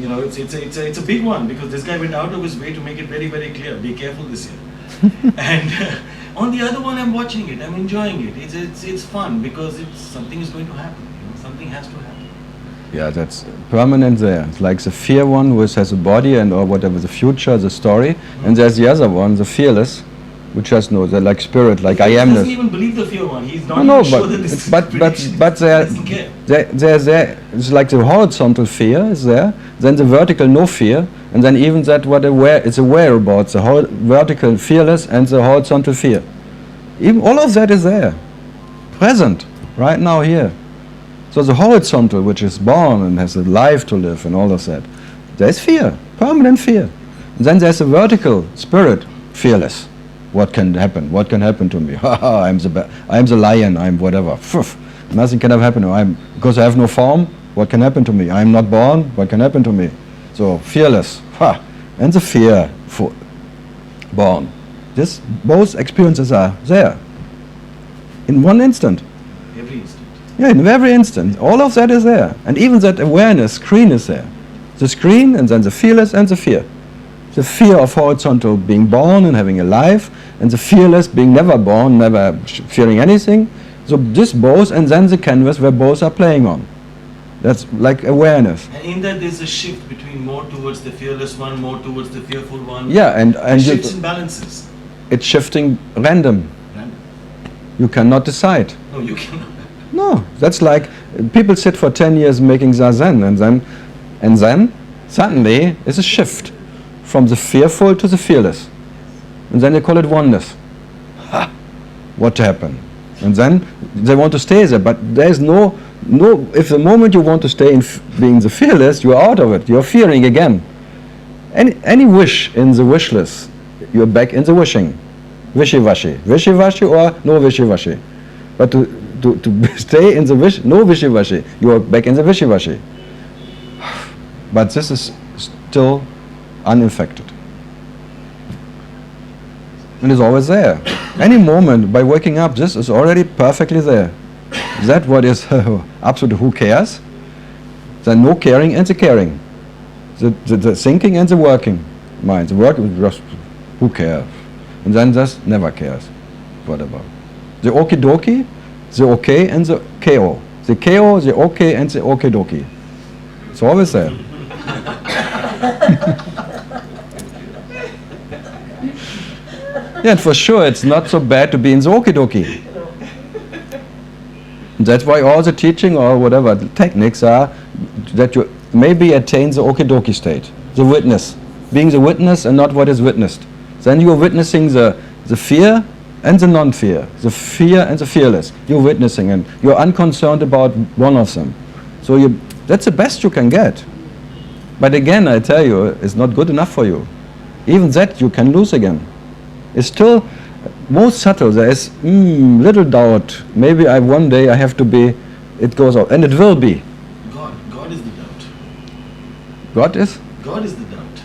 It's a big one, because this guy went out of his way to make it very, very clear. Be careful this year. And on the other one, I'm watching it. I'm enjoying it. It's fun because something is going to happen. Something has to happen. Yeah, that's permanent there. It's like the fear one, which has a body and or whatever, the future, the story, and there's the other one, the fearless, which has no, they're like spirit, like I amness. He doesn't even believe the fear one. He's not even sure that this is prediction. But there. It's like the horizontal fear is there, then the vertical no fear, and then even that what it's aware about the whole vertical fearless and the horizontal fear. Even all of that is there, present, right now here. So the horizontal, which is born and has a life to live and all of that, there's fear, permanent fear. And then there's a vertical spirit, fearless. What can happen? What can happen to me? I'm the lion. I'm whatever. Nothing can ever happen. Because I have no form. What can happen to me? I'm not born. What can happen to me? So fearless. And the fear for born. Both experiences are there in one instant. Every instant. Yeah, in every instant. All of that is there. And even that awareness screen is there. The screen and then the fearless and the fear. The fear of horizontal being born and having a life, and the fearless being never born, never fearing anything. So this both, and then the canvas where both are playing on. That's like awareness. And in that there's a shift between more towards the fearless one, more towards the fearful one. Yeah, and shifts and balances. It's shifting random. You cannot decide. No, you cannot. No, that's like people sit for 10 years making zazen, and then suddenly it's a shift from the fearful to the fearless, and then they call it oneness. What happened? And then they want to stay there, but there is no. If the moment you want to stay in being the fearless, you are out of it. You are fearing again. Any wish in the wishless, you are back in the wishing. Wishy-washy or no wishy-washy. But to stay in the wish, no wishy-washy, you are back in the wishy-washy. But this is still unaffected. And it's always there. Any moment by waking up, this is already perfectly there. That what is absolute who cares? The no caring and the caring. The thinking and the working mind. The work is just who cares? And then just never cares. Whatever. The okie dokie, the okay and the KO. The KO, the okay and the okie dokie. It's always there. Yeah, and for sure it's not so bad to be in the okie dokie. That's why all the teaching or whatever the techniques are that you maybe attain the okie dokie state, the witness, being the witness and not what is witnessed. Then you are witnessing the fear and the non-fear, the fear and the fearless. You're witnessing and you're unconcerned about one of them. So that's the best you can get. But again, I tell you, it's not good enough for you. Even that you can lose again. It's still most subtle. There is little doubt. Maybe one day I have to be, it goes out. And it will be. God is the doubt. God is? God is the doubt.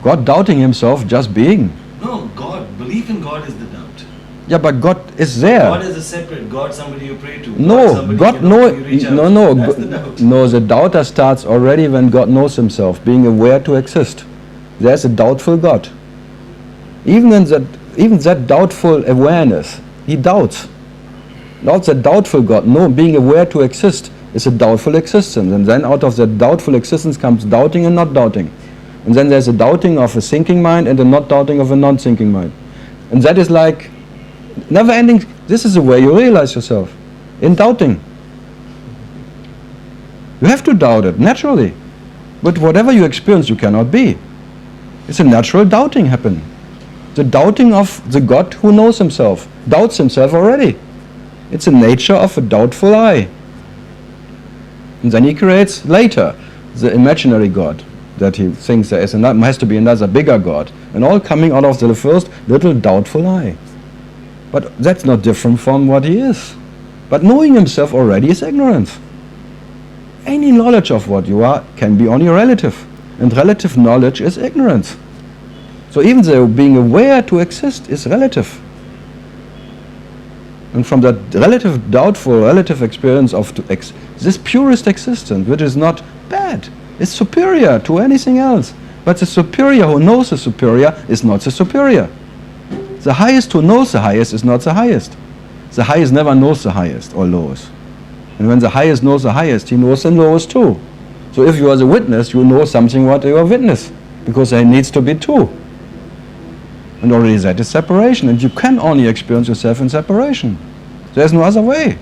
God doubting himself just being. No, God. Belief in God is the doubt. Yeah, but God is there. God is a separate God, somebody you pray to. No, somebody, God, you know, no, you reach out. no, no, That's the doubt. no. The doubter starts already when God knows Himself, being aware to exist. There's a doubtful God. Even that doubtful awareness, he doubts. Not the doubtful God. No, being aware to exist is a doubtful existence, and then out of that doubtful existence comes doubting and not doubting, and then there's a doubting of a thinking mind and a not doubting of a non-thinking mind, and that is like never-ending. This is the way you realize yourself, in doubting. You have to doubt it naturally, but whatever you experience, you cannot be. It's a natural doubting happen. The doubting of the God who knows himself, doubts himself already. It's the nature of a doubtful I. And then he creates later the imaginary God that he thinks there has to be another bigger God, and all coming out of the first little doubtful I. But that's not different from what he is. But knowing himself already is ignorance. Any knowledge of what you are can be only relative, and relative knowledge is ignorance. So even though being aware to exist is relative. And from that relative, doubtful, relative experience of this purest existence, which is not bad, is superior to anything else. But the superior who knows the superior is not the superior. The highest who knows the highest is not the highest. The highest never knows the highest or lowest. And when the highest knows the highest, he knows the lowest too. So if you are the witness, you know something what you are witness, because there needs to be two. And already that is separation, and you can only experience yourself in separation. There's no other way.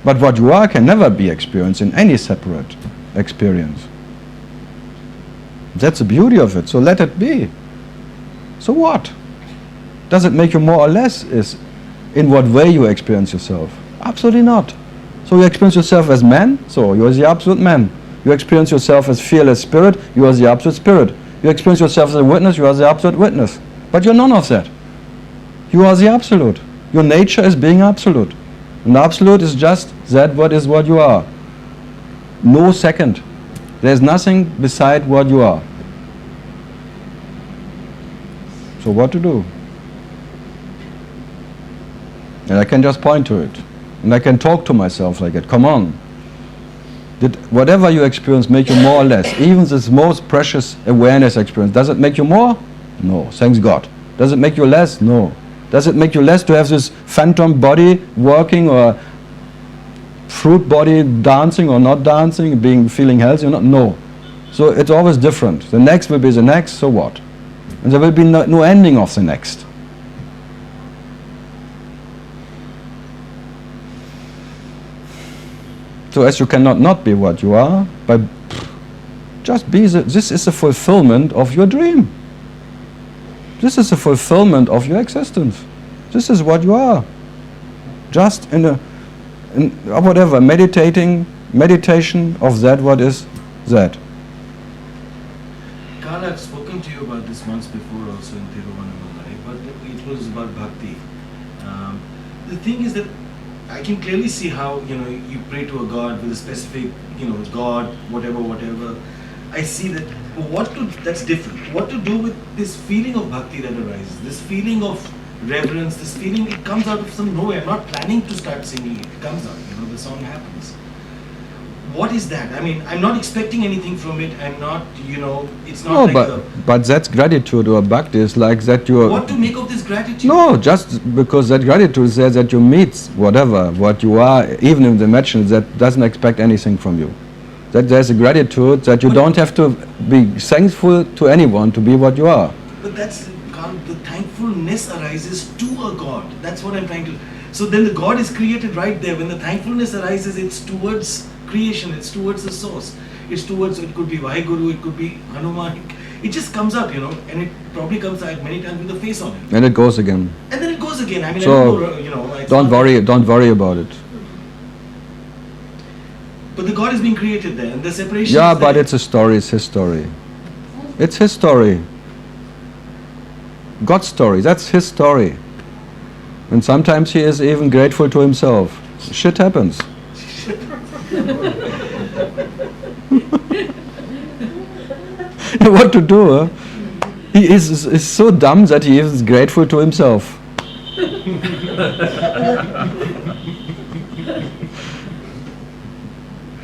But what you are can never be experienced in any separate experience. That's the beauty of it, so let it be. So what? Does it make you more or less? Is in what way you experience yourself? Absolutely not. So you experience yourself as man, so you are the absolute man. You experience yourself as fearless spirit, you are the absolute spirit. You experience yourself as a witness, you are the absolute witness. But you're none of that. You are the absolute. Your nature is being absolute. And absolute is just that what is what you are. No second. There's nothing beside what you are. So what to do? And I can just point to it. And I can talk to myself like it. Come on. Did whatever you experience make you more or less? Even this most precious awareness experience, does it make you more? No, thanks God. Does it make you less? No. Does it make you less to have this phantom body working, or fruit body dancing or not dancing, feeling healthy or not? No. So it's always different. The next will be the next, so what? And there will be no ending of the next. So as you cannot not be what you are, but just be this is the fulfillment of your dream. This is the fulfillment of your existence. This is what you are. Just in whatever, meditation of that what is that. Karl, I've spoken to you about this once before also in Tiruvannamalai, but it was about bhakti. The thing is that I can clearly see how, you pray to a God with a specific, God, whatever. I see that, that's different. What to do with this feeling of bhakti that arises, this feeling of reverence, this feeling, it comes out of some nowhere. I'm not planning to start singing it. It comes out, the song happens. What is that? I mean, I'm not expecting anything from it. I'm not, it's not but that's gratitude, or bhakti is like that you are... What to make of this gratitude? No, just because that gratitude says that you meet what you are, even in the imagination, that doesn't expect anything from you. That there's a gratitude that you don't have to be thankful to anyone to be what you are. But that's, the thankfulness arises to a God. That's what I'm trying to... So then the God is created right there. When the thankfulness arises, it's towards creation, it's towards the source. It's towards, it could be Vaheguru, it could be Hanuman. It just comes up, and it probably comes out many times with a face on it. And it goes again. And then it goes again. I mean, so, I don't know, don't worry about it. But the God is being created there, and the separation Yeah, is but there. it's a story, it's his story. It's his story. God's story, that's his story. And sometimes he is even grateful to himself. Shit happens. What to do, huh? He is so dumb that he is grateful to himself.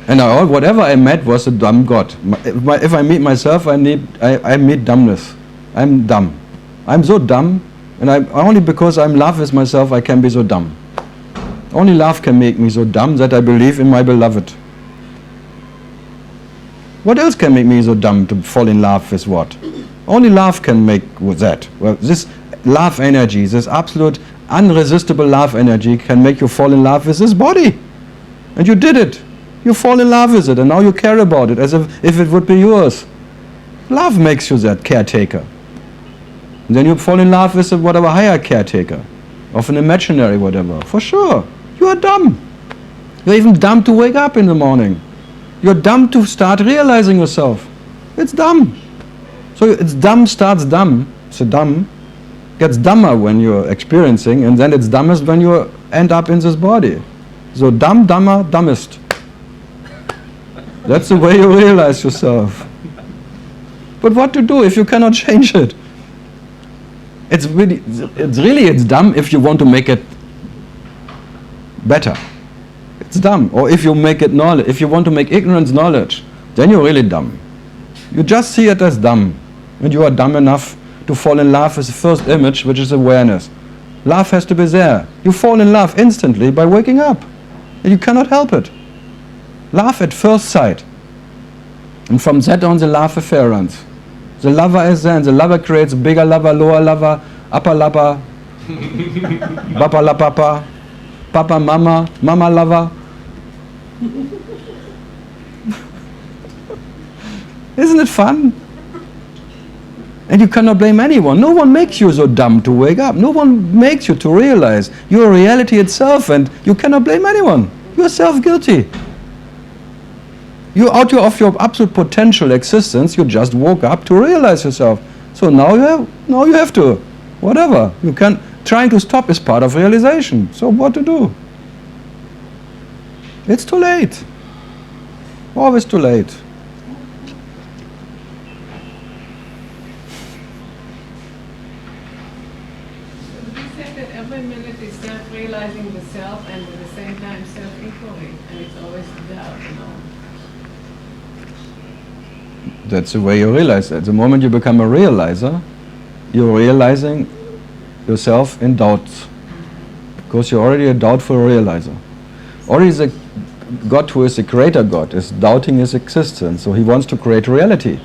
And whatever I met was a dumb God. If I meet myself, I meet dumbness. I'm dumb. I'm so dumb, and only because I'm love with myself, I can be so dumb. Only love can make me so dumb that I believe in my beloved. What else can make me so dumb to fall in love with what? Only love can make that. Well, this love energy, this absolute unresistible love energy can make you fall in love with this body. And you did it. You fall in love with it, and now you care about it as if it would be yours. Love makes you that caretaker. And then you fall in love with whatever higher caretaker, of an imaginary whatever. For sure. You are dumb. You're even dumb to wake up in the morning. You're dumb to start realizing yourself. It's dumb. So it's dumb starts dumb. So dumb gets dumber when you're experiencing, and then it's dumbest when you end up in this body. So dumb, dumber, dumbest. That's the way you realize yourself. But what to do if you cannot change it? It's dumb if you want to make it better. It's dumb. Or if you make it knowledge, if you want to make ignorance knowledge, then you're really dumb. You just see it as dumb. And you are dumb enough to fall in love with the first image, which is awareness. Love has to be there. You fall in love instantly by waking up. And you cannot help it. Love at first sight. And from that on, the love affair runs. The lover is there, and the lover creates bigger lover, lower lover, upper lover, papa la papa, papa mama, mama lover. Isn't it fun? And you cannot blame anyone. No one makes you so dumb to wake up. No one makes you to realize your reality itself, and you cannot blame anyone. You are self-guilty. You're out of your absolute potential existence. You just woke up to realize yourself. So now you have to, whatever. You can. Trying to stop is part of realization. So what to do? It's too late. Always too late. You said that every minute is self-realizing the self, and at the same time self-equally, and it's always the doubt, That's the way you realize it. The moment you become a realizer, you're realizing yourself in doubts. Because you're already a doubtful realizer. Already the God who is the creator God is doubting his existence, so he wants to create reality.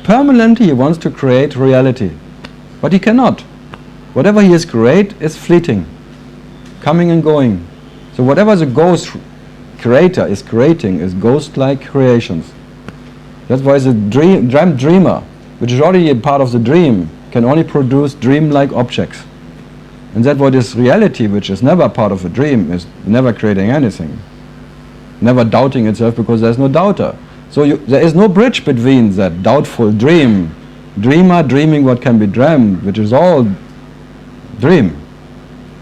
Permanently he wants to create reality. But he cannot. Whatever he has created is fleeting, coming and going. So whatever the ghost creator is creating is ghost-like creations. That's why the dreamer, which is already a part of the dream, can only produce dream-like objects. And that what is reality, which is never part of a dream, is never creating anything. Never doubting itself because there's no doubter. So there is no bridge between that doubtful dream, dreamer dreaming what can be dreamed, which is all dream.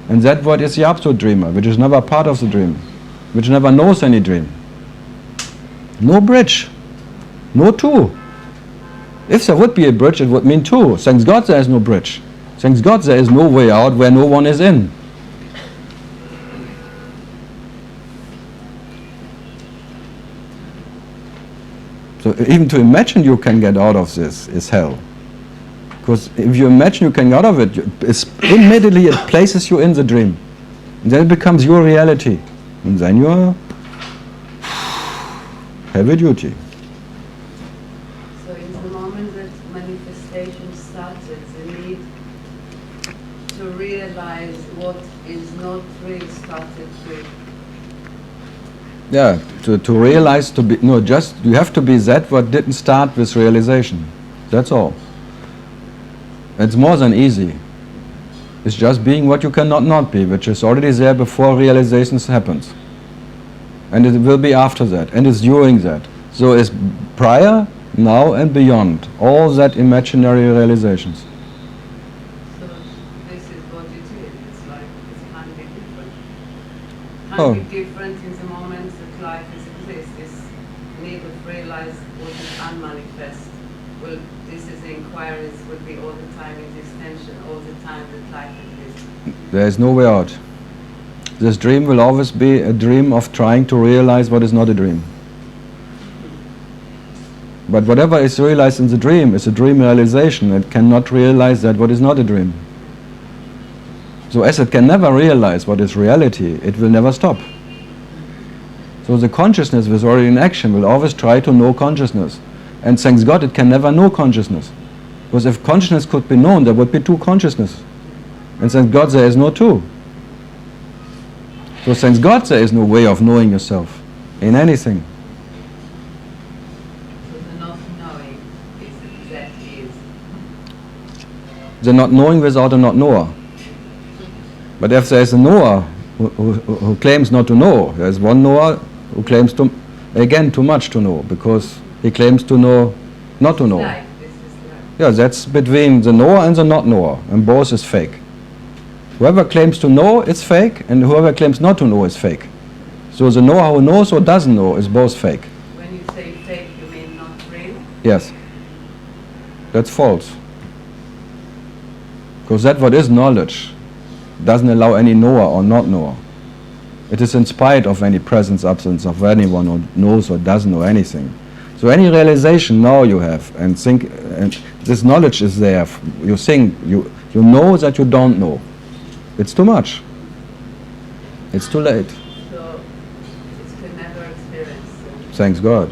And that what is the absolute dreamer, which is never part of the dream, which never knows any dream. No bridge. No two. If there would be a bridge, it would mean two. Thanks God there is no bridge. Thanks God there is no way out where no one is in. So even to imagine you can get out of this is hell. Because if you imagine you can get out of it, immediately it places you in the dream. And then it becomes your reality. And then you are heavy duty. So in the moment that manifestation started, the need to realize what is not real started to. Yeah, to realize, you have to be that what didn't start with realization. That's all. It's more than easy. It's just being what you cannot not be, which is already there before realizations happens. And it will be after that, and it's during that. So it's prior, now and beyond, all that imaginary realizations. So this is what it is. It's like it can't be different. Oh. Can't be different in the moment that life is exists. It's need to realize what is unmanifest. well, this is inquiries would be all the time in this tension, all the time that life exists. There is no way out. This dream will always be a dream of trying to realize what is not a dream. But whatever is realized in the dream is a dream realization. It cannot realize that what is not a dream. So as it can never realize what is reality, it will never stop. So the consciousness which is already in action will always try to know consciousness. And thanks God it can never know consciousness. Because if consciousness could be known, there would be two consciousness. And thanks God there is no two. So thanks God there is no way of knowing yourself in anything. So the not knowing is that is. The not knowing without a not knower. But if there is a knower who claims not to know, there is one knower who claims to, again, too much to know, because he claims to know not to know. Life, this is life. Yeah, that's between the knower and the not knower, and both is fake. Whoever claims to know is fake, and whoever claims not to know is fake. So the knower who knows or doesn't know is both fake. When you say fake, you mean not real? Yes. That's false. Because that what is knowledge doesn't allow any knower or not knower. It is in spite of any presence, absence of anyone who knows or doesn't know anything. So any realization now you have, and think, and this knowledge is there. You think, you know that you don't know. It's too much. It's too late. So it's can never experience. Thanks God.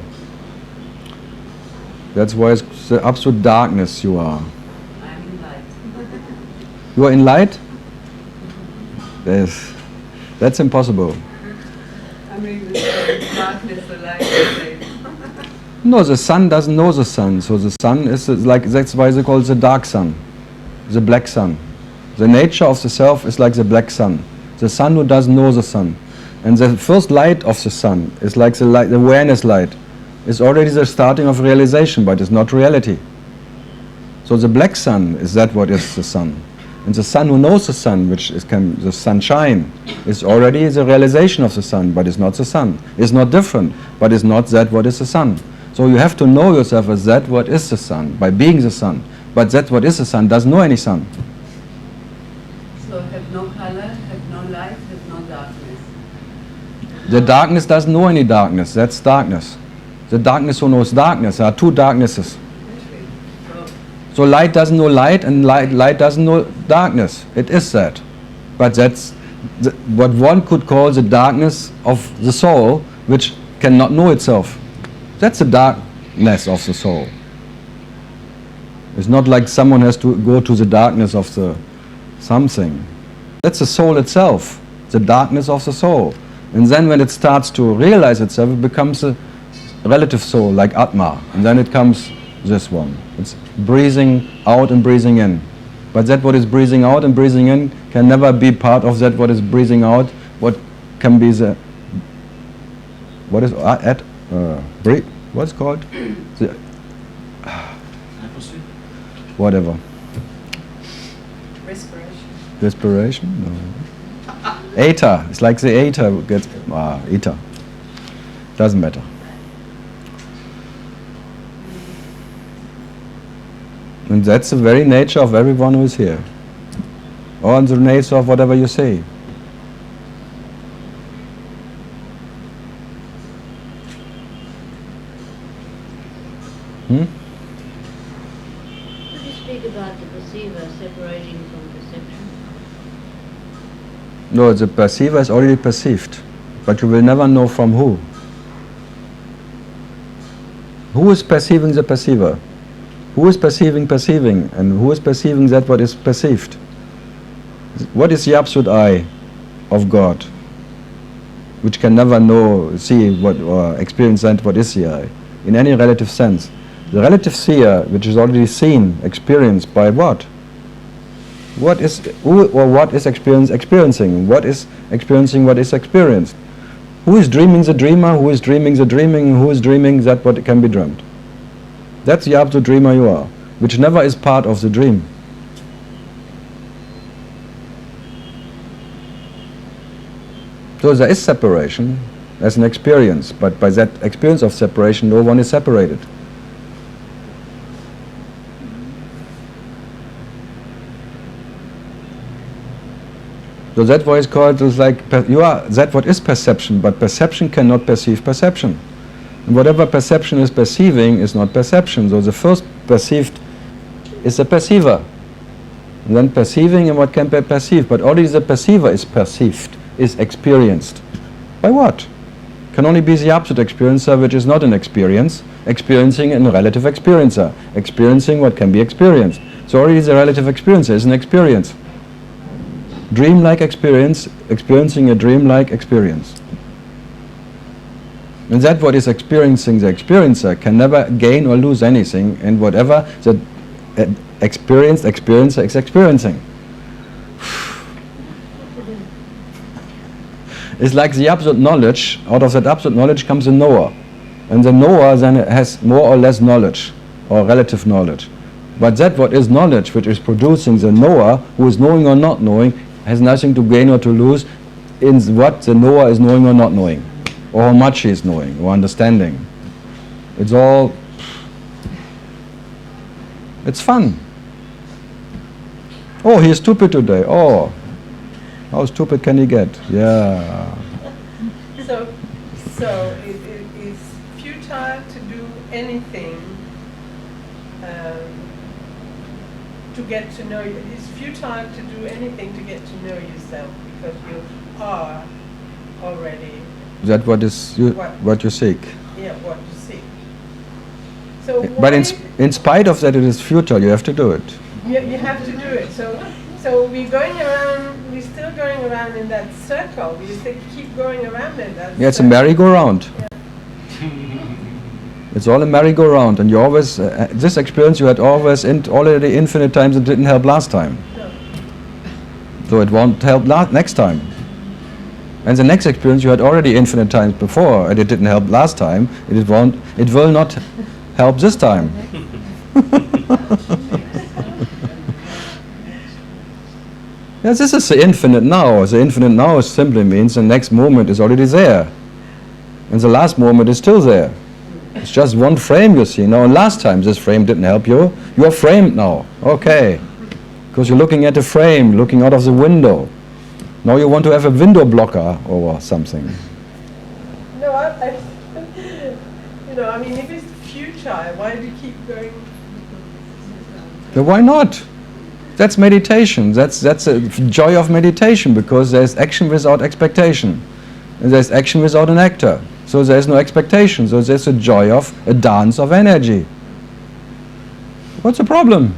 That's why it's the absolute darkness you are. I'm in light. You are in light? That's impossible. I mean, the darkness, the light, the light. No, the sun doesn't know the sun. So the sun is like, that's why they call it the dark sun, the black sun. The nature of the self is like the black sun, the sun who doesn't know the sun. And the first light of the sun is like the light, the awareness light. It's already the starting of realization, but it's not reality. So the black sun is that what is the sun. And the sun who knows the sun, which is the sunshine, is already the realization of the sun, but it's not the sun. It's not different, but it's not that what is the sun. So you have to know yourself as that what is the sun, by being the sun. But that what is the sun doesn't know any sun. So have no color, have no light, have no darkness. The darkness doesn't know any darkness. That's darkness. The darkness who knows darkness. There are two darknesses. So light doesn't know light, and light doesn't know darkness. It is that. But that's what one could call the darkness of the soul, which cannot know itself. That's the darkness of the soul. It's not like someone has to go to the darkness of the something. That's the soul itself, the darkness of the soul. And then when it starts to realize itself, it becomes a relative soul, like Atma. And then it comes this one. It's breathing out and breathing in. But that what is breathing out and breathing in can never be part of that what is breathing out. What can be the... What is... breathe? What's it called? The, whatever. Respiration. Respiration? No. Ether. It's like the ether gets... ether. Doesn't matter. And that's the very nature of everyone who is here. Or the nature of whatever you say. Could you speak about the perceiver separating from perception? No, the perceiver is already perceived, but you will never know from who. Who is perceiving the perceiver? Who is perceiving perceiving, and who is perceiving that what is perceived? What is the absolute I of God, which can never know, see what, or experience that what is the I, in any relative sense? The relative seer, which is already seen, experienced by what? What is, who or what is experiencing? What is experiencing what is experienced? Who is dreaming the dreamer? Who is dreaming the dreaming? Who is dreaming that what can be dreamt? That's the absolute dreamer you are, which never is part of the dream. So there is separation as an experience, but by that experience of separation, no one is separated. So that's why it's called, it's like, that what is perception, but perception cannot perceive perception. And whatever perception is perceiving is not perception. So the first perceived is the perceiver. And then perceiving and what can be perceived. But already the perceiver is perceived, is experienced. By what? Can only be the absolute experiencer, which is not an experience, experiencing a relative experiencer, experiencing what can be experienced. So already the relative experiencer is an experience. Dream-like experience, experiencing a dream-like experience. And that what is experiencing the experiencer can never gain or lose anything in whatever the experienced experiencer is experiencing. It's like the absolute knowledge, out of that absolute knowledge comes a knower. And the knower then has more or less knowledge, or relative knowledge. But that what is knowledge, which is producing the knower, who is knowing or not knowing, has nothing to gain or to lose in what the knower is knowing or not knowing, or how much he is knowing or understanding. It's all, it's fun. Oh, he is stupid today. Oh, how stupid can he get? Yeah. So it is futile to do anything to get to know you. It's futile to do anything to get to know yourself because you are already. That what is what you seek. Yeah, what you seek. So but in spite of that, it is futile. You have to do it. You have to do it. So we're going around. We're still going around in that circle. We still keep going around in that. Yeah, it's a merry-go-round. Yeah. It's all a merry-go-round, and you always this experience you had always already infinite times. It didn't help last time, no. So it won't help next time. And the next experience you had already infinite times before, and it didn't help last time. It will not help this time. Yes, this is the infinite now. The infinite now simply means the next moment is already there, and the last moment is still there. It's just one frame you see now. And last time this frame didn't help you. You are framed now. Okay, because you're looking at a frame, looking out of the window. Now you want to have a window blocker or something. No, I mean, if it's futile, why do you keep going? But why not? That's meditation. That's a joy of meditation, because there's action without expectation. And there's action without an actor. So there's no expectation. So there's a joy of a dance of energy. What's the problem?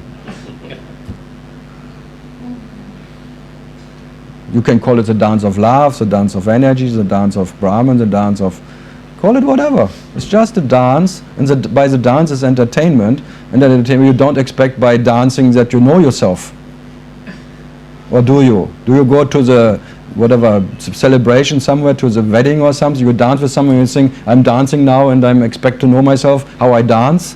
You can call it the dance of love, the dance of energy, the dance of Brahman, the dance of... Call it whatever. It's just a dance, and by the dance is entertainment, and that entertainment you don't expect by dancing that you know yourself. Or do you? Do you go to the whatever celebration somewhere, to the wedding or something, you dance with someone and you think, I'm dancing now and I expect to know myself how I dance?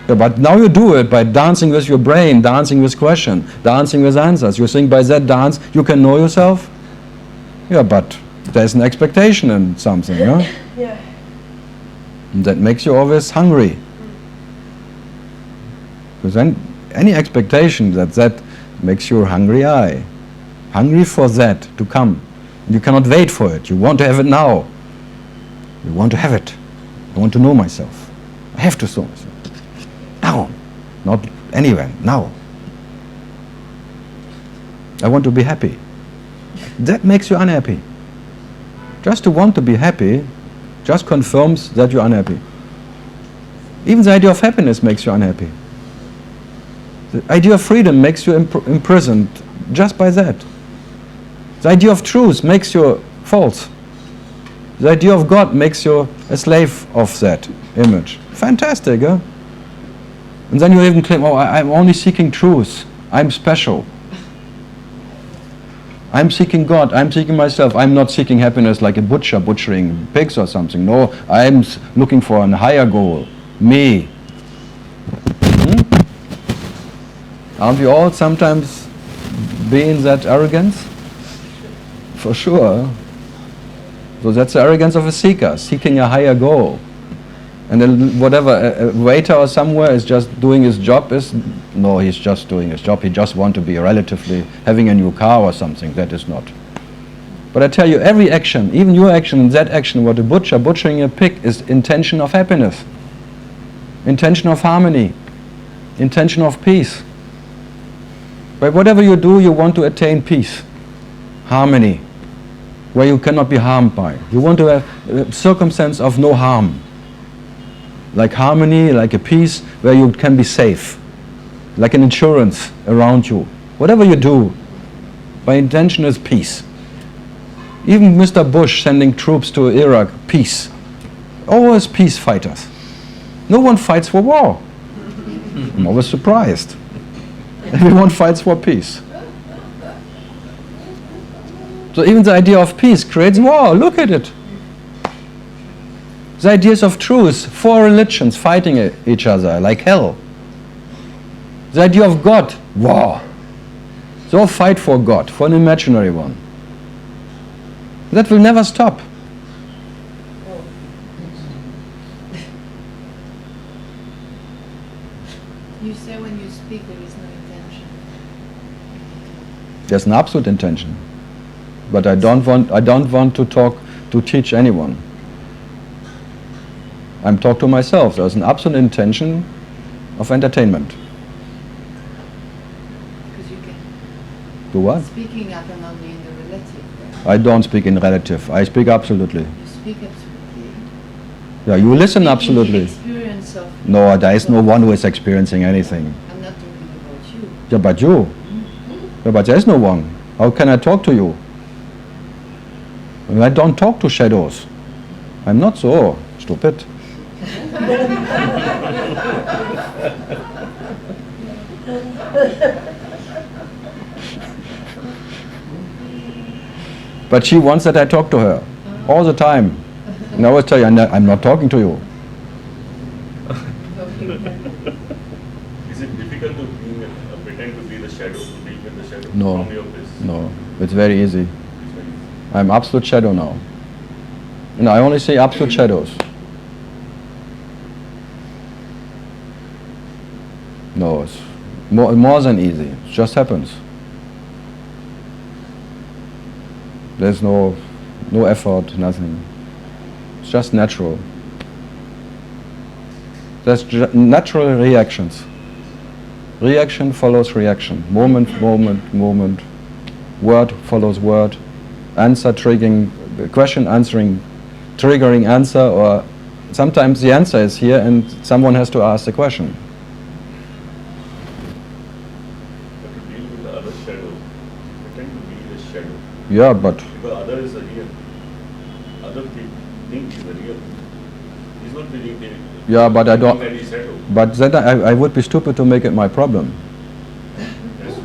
Yeah, but now you do it by dancing with your brain, dancing with question, dancing with answers. You think by that dance you can know yourself? Yeah, but there's an expectation in something, yeah? Yeah. And that makes you always hungry. Because then any expectation that makes you hungry eye. Hungry for that to come. And you cannot wait for it. You want to have it now. You want to have it. I want to know myself. I have to know myself. Now. Not anywhere. Now. I want to be happy. That makes you unhappy. Just to want to be happy just confirms that you're unhappy. Even the idea of happiness makes you unhappy. The idea of freedom makes you imprisoned just by that. The idea of truth makes you false. The idea of God makes you a slave of that image. Fantastic, huh? And then you even claim, oh, I'm only seeking truth. I'm special. I'm seeking God, I'm seeking myself. I'm not seeking happiness like a butcher butchering pigs or something. No, I'm looking for a higher goal. Me. Aren't we all sometimes being that arrogance? For sure. So that's the arrogance of a seeker, seeking a higher goal. And then whatever, a waiter or somewhere is just doing his job, is no, he's just doing his job, he just wants to be relatively having a new car or something. That is not. But I tell you, every action, even your action and that action, what a butcher butchering a pig, is intention of happiness, intention of harmony, intention of peace. By whatever you do, you want to attain peace, harmony, where you cannot be harmed by. You want to have a circumstance of no harm, like harmony, like a peace where you can be safe, like an insurance around you. Whatever you do, by intention is peace. Even Mr. Bush sending troops to Iraq, peace. Always peace fighters. No one fights for war. I'm always surprised. Everyone fights for peace. So even the idea of peace creates war. Look at it. The ideas of truth, 4 religions fighting each other like hell. The idea of God, war. They all fight for God, for an imaginary one. That will never stop. You say when you speak there is no intention. There's an absolute intention. But I don't want to teach anyone. I'm talking to myself. There's an absolute intention of entertainment. Because you can. Do what? Speaking up and only in the relative. I don't speak in relative. I speak absolutely. You speak absolutely. Yeah, you listen Speaking absolutely. the experience of. No, there is no one who is experiencing anything. I'm not talking about you. Yeah, but you. Yeah, but there is no one. How can I talk to you? I don't talk to shadows. I'm not so stupid. But she wants that I talk to her all the time. And I always tell you, I'm not talking to you. Is it difficult to pretend to be the shadow, to be in the shadow No, from your place? no, it's very easy. It's very easy. I'm absolute shadow now. And I only see absolute shadows. No, it's more than easy. It just happens. There's no effort, nothing. It's just natural. There's natural reactions. Reaction follows reaction. Moment, moment, moment. Word follows word. Answer triggering, question answering, triggering answer, or sometimes the answer is here and someone has to ask the question. But to deal with the other shadow, pretend to be the shadow. Yeah, but Because other is the real. Other think is the real. He's not really the yeah, but I don't. any shadow. But then I would be stupid to make it my problem. Yes.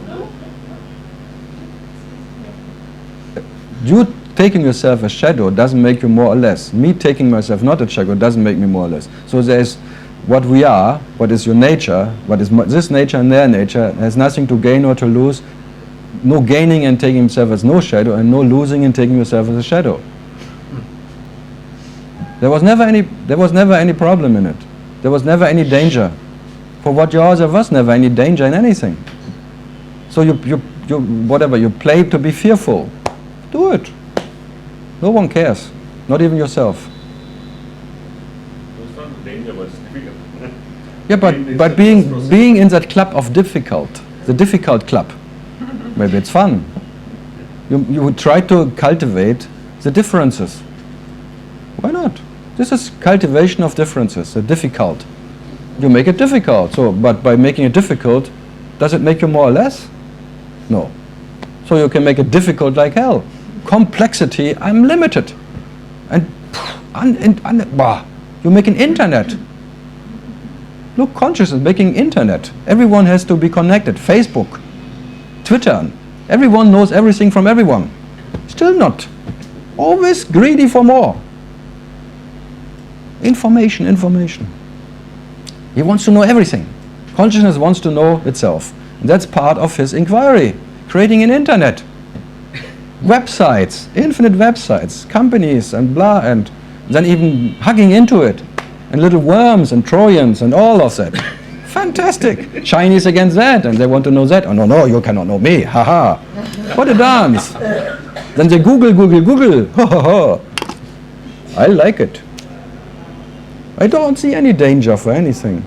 You taking yourself a shadow doesn't make you more or less. Me taking myself not a shadow doesn't make me more or less. So there's what we are, what is your nature, what is this nature and their nature, has nothing to gain or to lose. No gaining and taking himself as no shadow, and no losing and taking yourself as a shadow. There was never any problem in it. There was never any danger. For what you are, there was never any danger in anything. So you play to be fearful. Do it. No one cares, not even yourself. It's not a danger, but it's difficult. Yeah, but being in that club of difficult, the difficult club, maybe it's fun. You would try to cultivate the differences. Why not? This is cultivation of differences, the difficult. You make it difficult. So, but by making it difficult, does it make you more or less? No. So you can make it difficult like hell. Complexity, I'm limited. And you make an internet. Look, consciousness making internet. Everyone has to be connected. Facebook, Twitter, everyone knows everything from everyone. Still not. Always greedy for more. Information. He wants to know everything. Consciousness wants to know itself. And that's part of his inquiry. Creating an internet. Websites, infinite websites, companies and blah, and then even hugging into it. And little worms and Trojans and all of that. Fantastic. Chinese against that, and they want to know that. Oh, no, you cannot know me. Ha ha. What a dance. Then they Google. Ha ha ha. I like it. I don't see any danger for anything.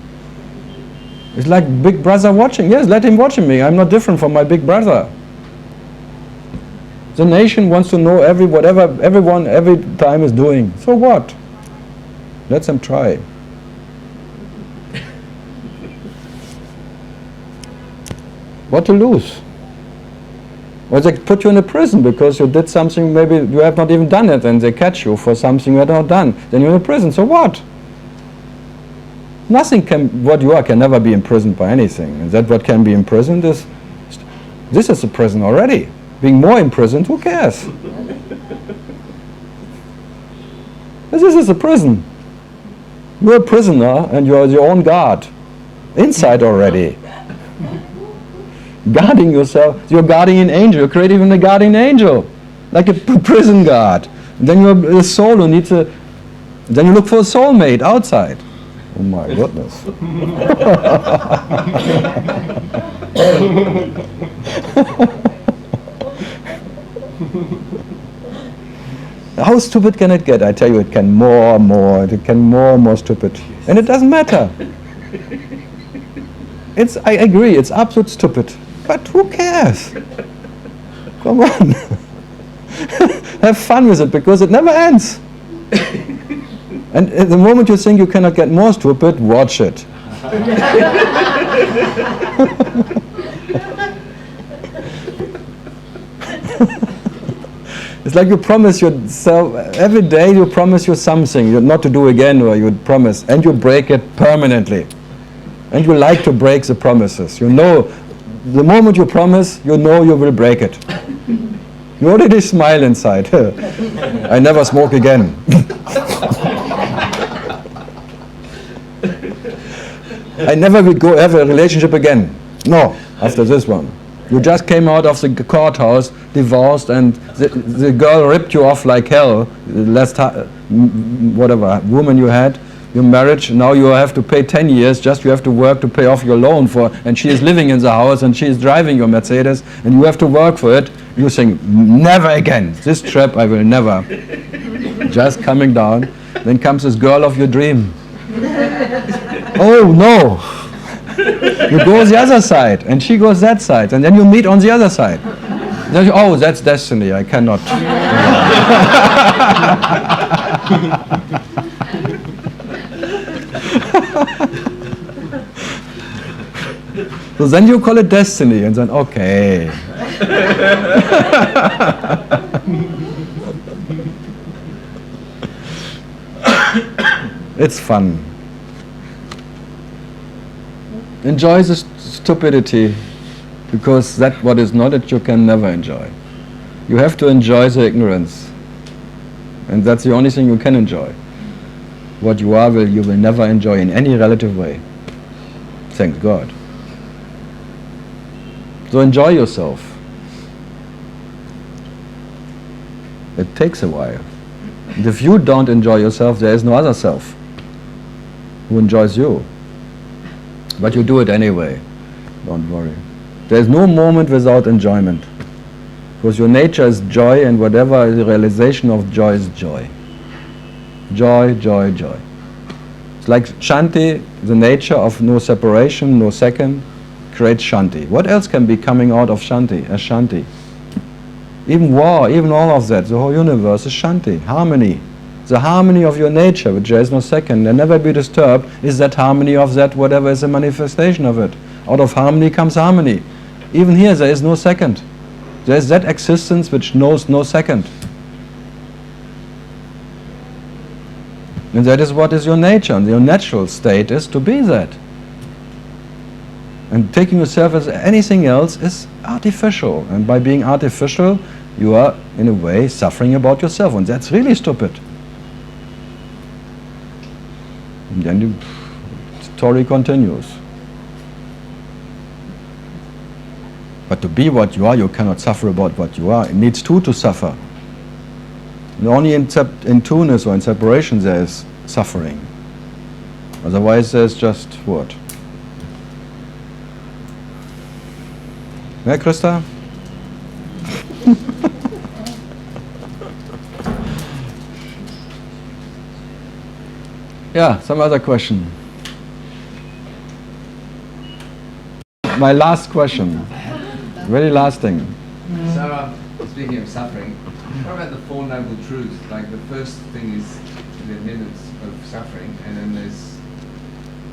It's like Big Brother watching. Yes, let him watch me. I'm not different from my big brother. The nation wants to know whatever everyone every time is doing. So what? Let them try. What to lose? Or they put you in a prison because you did something, maybe you have not even done it, and they catch you for something you had not done. Then you're in a prison. So what? Nothing what you are can never be imprisoned by anything. And that what can be imprisoned is, this is a prison already. Being more imprisoned, who cares? This is a prison. You're a prisoner and you're your own guard. Inside already. Guarding yourself. You're guarding an angel. You create even a guardian angel. Like a prison guard. And then you're a soul who needs a... Then you look for a soulmate outside. Oh my goodness. How stupid can it get? I tell you, it can more and more stupid. And it doesn't matter. I agree, it's absolute stupid. But who cares? Come on. Have fun with it, because it never ends. And at the moment you think you cannot get more stupid, watch it. It's like you promise yourself, every day you promise you something, not to do again, or you promise, and you break it permanently. And you like to break the promises. You know, the moment you promise, you know you will break it. You already smile inside. I never smoke again. I never will go have a relationship again. No, after this one. You just came out of the courthouse, divorced, and the girl ripped you off like hell. Whatever woman you had, your marriage, now you have to pay 10 years, just you have to work to pay off your loan and she is living in the house and she is driving your Mercedes and you have to work for it. You think, never again, this trip I will never. Just coming down, then comes this girl of your dream. Oh no! You go the other side and she goes that side and then you meet on the other side. Then you, oh, that's destiny, I cannot. So then you call it destiny and then, okay. It's fun. Enjoy the stupidity, because that what is knowledge you can never enjoy. You have to enjoy the ignorance, and that's the only thing you can enjoy. What you are you will never enjoy in any relative way. Thank God. So enjoy yourself. It takes a while. And if you don't enjoy yourself, there is no other self who enjoys you. But you do it anyway. Don't worry. There is no moment without enjoyment. Because your nature is joy, and whatever is the realization of joy is joy. Joy, joy, joy. It's like Shanti, the nature of no separation, no second, creates Shanti. What else can be coming out of Shanti as Shanti? Even war, even all of that, the whole universe is Shanti, harmony. The harmony of your nature, which there is no second, and never be disturbed, is that harmony of that, whatever is a manifestation of it. Out of harmony comes harmony. Even here there is no second. There is that existence which knows no second. And that is what is your nature, and your natural state is to be that. And taking yourself as anything else is artificial. And by being artificial, you are, in a way, suffering about yourself. And that's really stupid. And then the story continues. But to be what you are, you cannot suffer about what you are. It needs two to suffer. And only in two-ness or in separation there is suffering. Otherwise there's just what? Yeah, Krista? Yeah, some other question. My last question. Very lasting. So, speaking of suffering, what about the Four Noble Truths? Like the first thing is the admittance of suffering, and then there's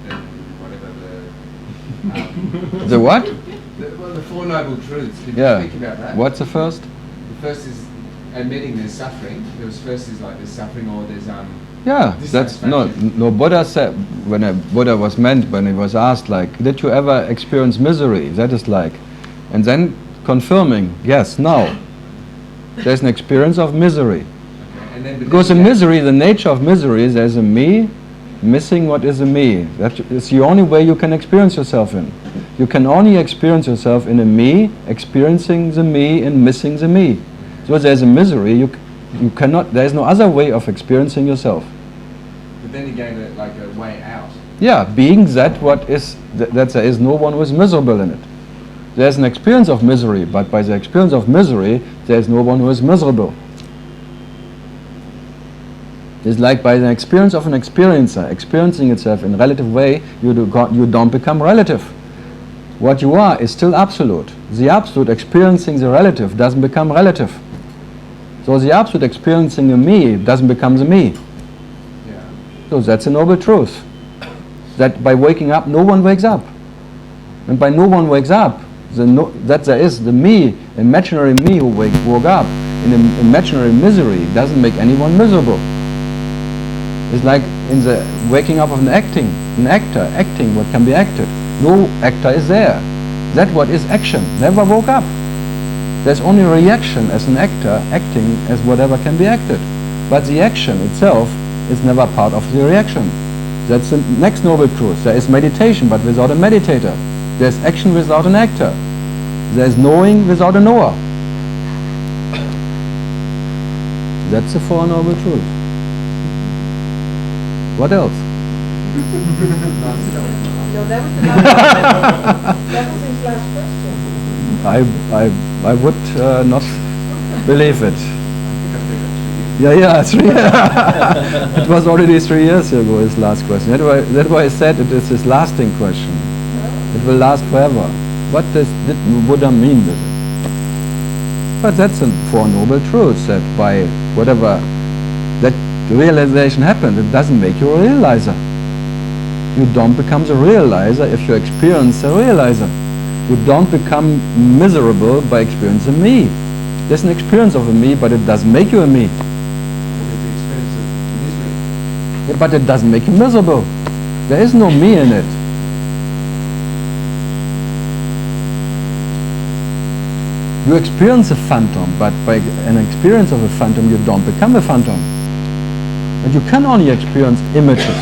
the, whatever the... The what? The Four Noble Truths. Did Yeah. you speak about that? What's the first? The first is admitting there's suffering. First is like there's suffering or there's Yeah, that's no. Buddha said when Buddha was meant when he was asked like, did you ever experience misery? That is like, and then confirming, yes, now. There's an experience of misery. Okay. And then Because in misery, the nature of misery is there's a me missing what is a me. That is the only way you can experience yourself in. You can only experience yourself in a me, experiencing the me and missing the me. So there's a misery, you cannot, there's no other way of experiencing yourself. But then he gave it like a way out. Yeah, being that what is, that there is no one who is miserable in it. There's an experience of misery, but by the experience of misery, there is no one who is miserable. It's like by the experience of an experiencer, experiencing itself in a relative way, you don't become relative. What you are is still absolute. The absolute experiencing the relative doesn't become relative. So the absolute experiencing the me doesn't become the me. Yeah. So that's a noble truth. That by waking up, no one wakes up. And by no one wakes up, that there is the me, imaginary me who woke up in imaginary misery doesn't make anyone miserable. It's like in the waking up of an actor acting what can be acted. No actor is there. That what is action never woke up. There's only reaction as an actor acting as whatever can be acted. But the action itself is never part of the reaction. That's the next noble truth. There is meditation but without a meditator. There's action without an actor. There's knowing without a knower. That's the Four Noble Truths. What else? No, that was the last that was his last question. I would not believe it. Yeah, 3 years. It was already 3 years ago, his last question. That's why I said it is his lasting question. It will last forever. What did Buddha mean with it? But that's the Four Noble Truths, that by whatever that realization happened, it doesn't make you a realizer. You don't become the realizer if you experience the realizer. You don't become miserable by experiencing me. There's an experience of a me, but it doesn't make you a me. Yeah, but it doesn't make you miserable. There is no me in it. You experience a phantom, but by an experience of a phantom, you don't become a phantom. And you can only experience images.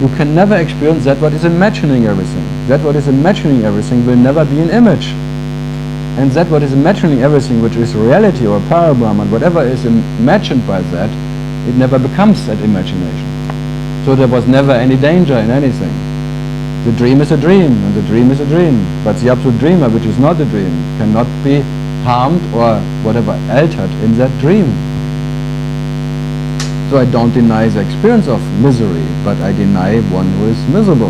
You can never experience that what is imagining everything. That what is imagining everything will never be an image. And that what is imagining everything, which is reality or parabrahman, whatever is imagined by that, it never becomes that imagination. So there was never any danger in anything. The dream is a dream, and the dream is a dream. But the absolute dreamer, which is not a dream, cannot be harmed or whatever altered in that dream. So I don't deny the experience of misery, but I deny one who is miserable.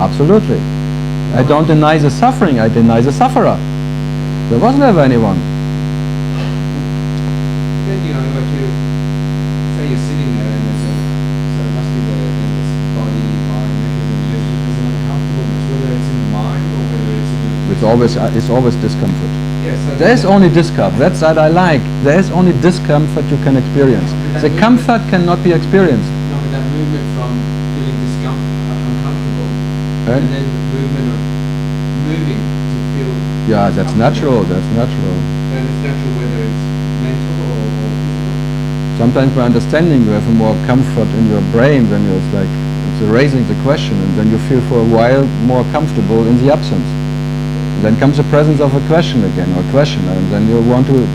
Absolutely. I don't deny the suffering, I deny the sufferer. There was never anyone. Then, you know, what you say you're sitting there and there's so it must be this body, mind, mechanism, there's an uncomfortableness, whether it's in the mind or whether it's in the... It's always discomfort. Yes, so there is only discomfort. That's that I like. There is only discomfort you can experience. The comfort cannot be experienced. No, but that movement from feeling uncomfortable, and then the movement of moving to feel... Yeah, that's natural. That's natural. And it's natural whether it's mental or physical. Sometimes by understanding you have more comfort in your brain when you're like it's raising the question, and then you feel for a while more comfortable in the absence. Then comes the presence of a question again, or a question, and then you want to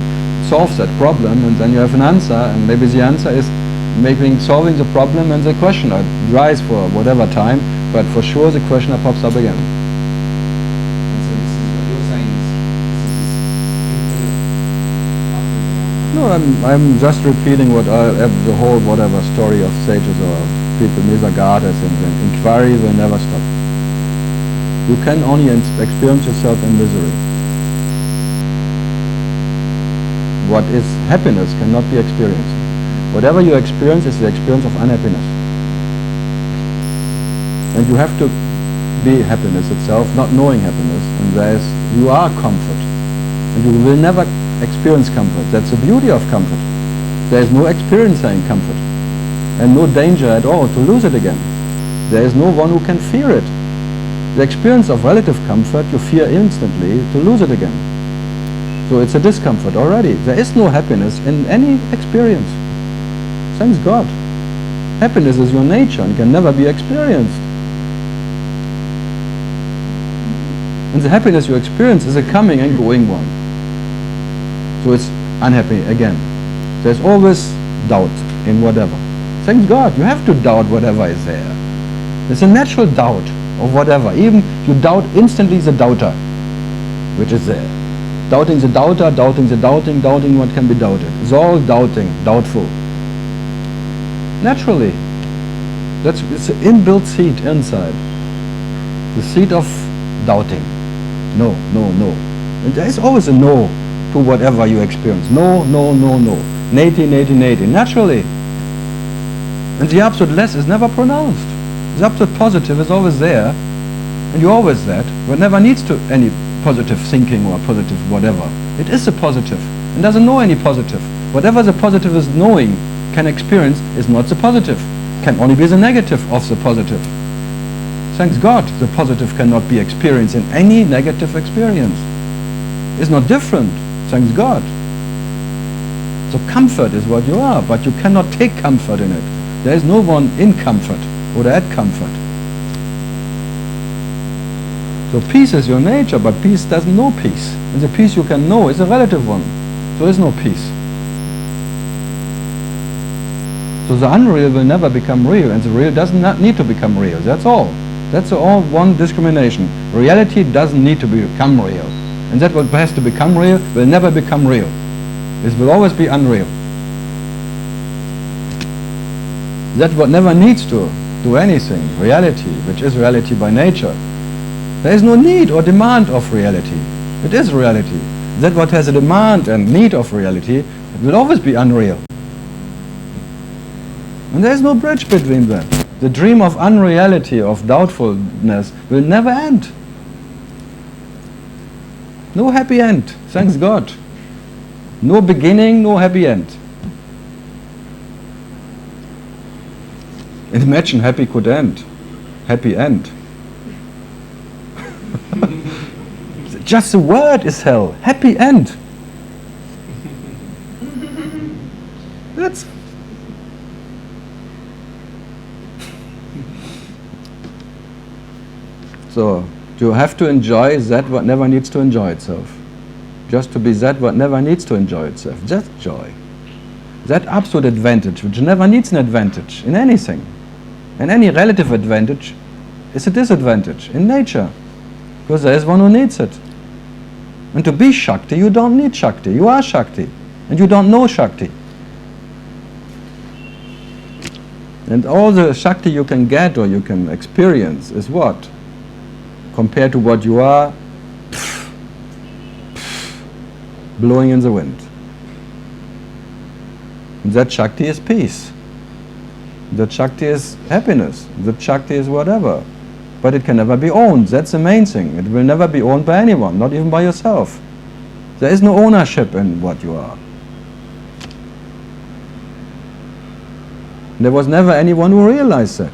solve that problem, and then you have an answer, and maybe the answer is maybe solving the problem, and the questioner dries for whatever time, but for sure the questioner pops up again. And so this is what No, I'm just repeating what the whole whatever story of sages or people, Nisargada's and inquiry will never stop. You can only experience yourself in misery. What is happiness cannot be experienced. Whatever you experience is the experience of unhappiness. And you have to be happiness itself, not knowing happiness, and you are comfort. And you will never experience comfort. That's the beauty of comfort. There is no experiencing comfort and no danger at all to lose it again. There is no one who can fear it. The experience of relative comfort you fear instantly to lose it again. So it's a discomfort already. There is no happiness in any experience. Thanks God. Happiness is your nature and can never be experienced. And the happiness you experience is a coming and going one. So it's unhappy again. There's always doubt in whatever. Thank God, you have to doubt whatever is there. It's a natural doubt of whatever. Even you doubt instantly the doubter, which is there. Doubting the doubter, doubting the doubting, doubting what can be doubted. It's all doubting, doubtful. Naturally. It's an inbuilt seed inside. The seed of doubting. No, no, no. And there is always a no to whatever you experience. No, no, no, no. Nati, nati, nati. Naturally. And the absolute less is never pronounced. The absolute positive is always there. And you're always that. But never needs to any positive thinking or positive whatever. It is a positive. And doesn't know any positive. Whatever the positive is knowing, can experience, is not the positive. Can only be the negative of the positive. Thanks God, the positive cannot be experienced in any negative experience. It's not different. Thanks God. So comfort is what you are, but you cannot take comfort in it. There is no one in comfort or at comfort. So peace is your nature, but peace doesn't know peace. And the peace you can know is a relative one. So there is no peace. So the unreal will never become real, and the real does not need to become real. That's all. That's all one discrimination. Reality doesn't need to become real. And that what has to become real will never become real. It will always be unreal. That what never needs to do anything, reality, which is reality by nature. There is no need or demand of reality. It is reality. That what has a demand and need of reality, it will always be unreal. And there is no bridge between them. The dream of unreality, of doubtfulness, will never end. No happy end, thanks God. No beginning, no happy end. Imagine happy could end. Happy end. Just the word is hell. Happy end. That's... So, you have to enjoy that what never needs to enjoy itself. Just to be that what never needs to enjoy itself. Just joy. That absolute advantage, which never needs an advantage in anything. And any relative advantage is a disadvantage in nature. Because there is one who needs it. And to be Shakti, you don't need Shakti. You are Shakti. And you don't know Shakti. And all the Shakti you can get or you can experience is what? Compared to what you are, blowing in the wind. And that Shakti is peace. That Shakti is happiness. That Shakti is whatever. But it can never be owned. That's the main thing. It will never be owned by anyone, not even by yourself. There is no ownership in what you are. There was never anyone who realized that.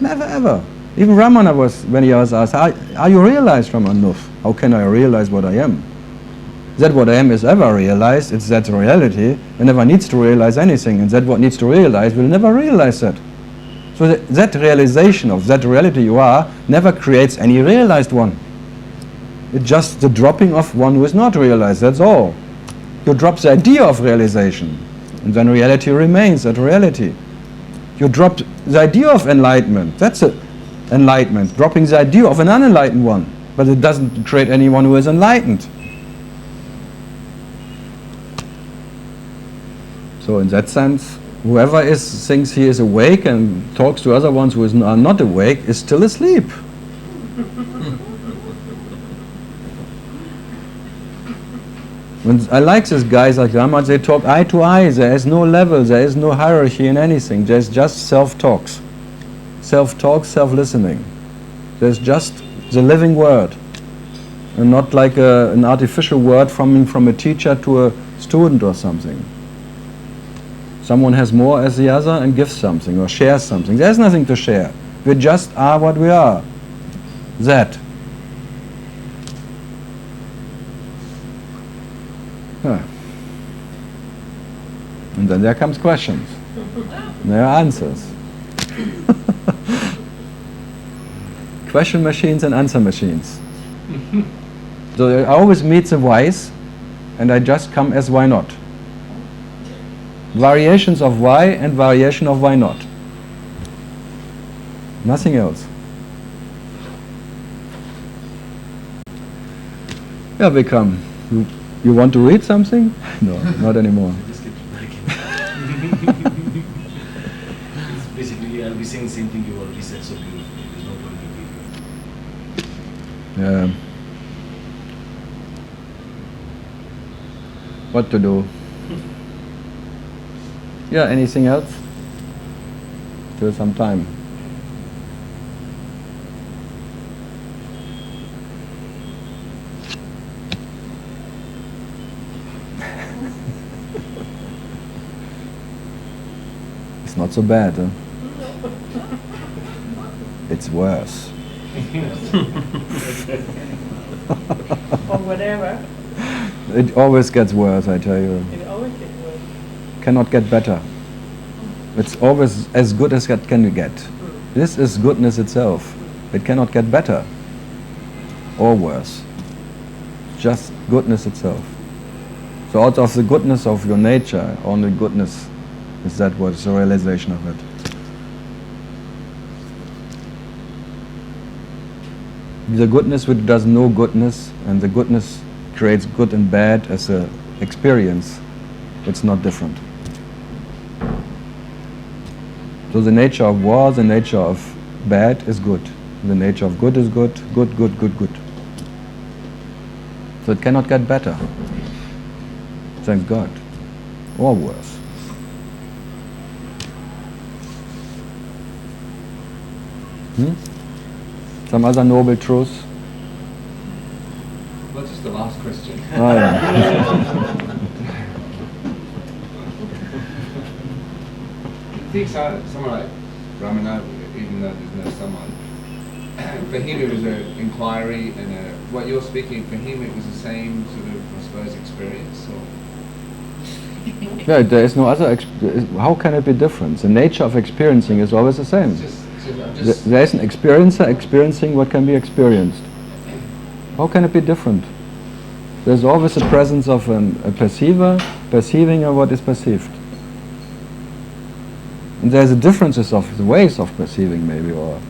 Never ever. Even Ramana was, when he was asked, are you realized, Ramana? How can I realize what I am? That what I am is ever realized, it's that reality, and never needs to realize anything, and that what needs to realize will never realize that. So that realization of that reality you are never creates any realized one. It's just the dropping of one who is not realized, that's all. You drop the idea of realization, and then reality remains that reality. You drop the idea of enlightenment, that's it. Enlightenment, dropping the idea of an unenlightened one, but it doesn't create anyone who is enlightened. So in that sense, whoever thinks he is awake and talks to other ones who are not awake is still asleep. I like these guys like that much. They talk eye to eye. There is no level. There is no hierarchy in anything. There's just self-talks. Self-talk, self-listening. There's just the living word. And not like an artificial word from a teacher to a student or something. Someone has more as the other and gives something or shares something. There's nothing to share. We just are what we are. That. Huh. And then there comes questions. And there are answers. Question machines and answer machines. So I always meet the whys, and I just come as why not. Variations of why and variation of why not. Nothing else. Yeah, Vikram, you want to read something? No, not anymore. Just keep breaking. It's basically, I'll be saying the same thing you already said so beautifully. There's no point in repeating. What to do? Yeah, anything else? Still some time. It's not so bad, huh? It's worse. Or whatever. It always gets worse, I tell you. It always gets worse. Cannot get better. It's always as good as it can get. This is goodness itself. It cannot get better or worse. Just goodness itself. So out of the goodness of your nature, only goodness is that what is the realization of it. The goodness which does no goodness, and the goodness creates good and bad as an experience, it's not different. So the nature of war, the nature of bad is good. The nature of good is good, good, good, good, good. So it cannot get better. Thank God. Or worse. Some other noble truths? Well, just the last question. Oh, yeah. I think someone like Ramana, even though there's no someone, for him it was an inquiry, and what you're speaking, for him it was the same sort of, I suppose, experience. Or Yeah, there is no other. How can it be different? The nature of experiencing is always the same. There is an experiencer experiencing what can be experienced. How can it be different? There's always a presence of a perceiver perceiving what is perceived. And there's the differences of the ways of perceiving, maybe, or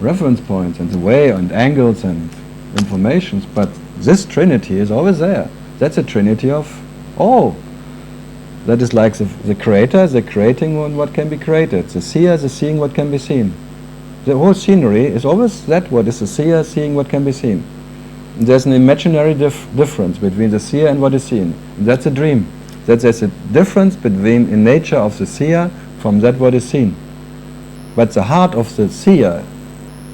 reference points, and the way, and angles, and informations. But this trinity is always there. That's a trinity of all. That is like the creator, the creating what can be created. The seer, the seeing what can be seen. The whole scenery is always that what is the seer seeing what can be seen. And there's an imaginary difference between the seer and what is seen. And that's a dream. That there's a difference between in nature of the seer from that what is seen. But the heart of the seer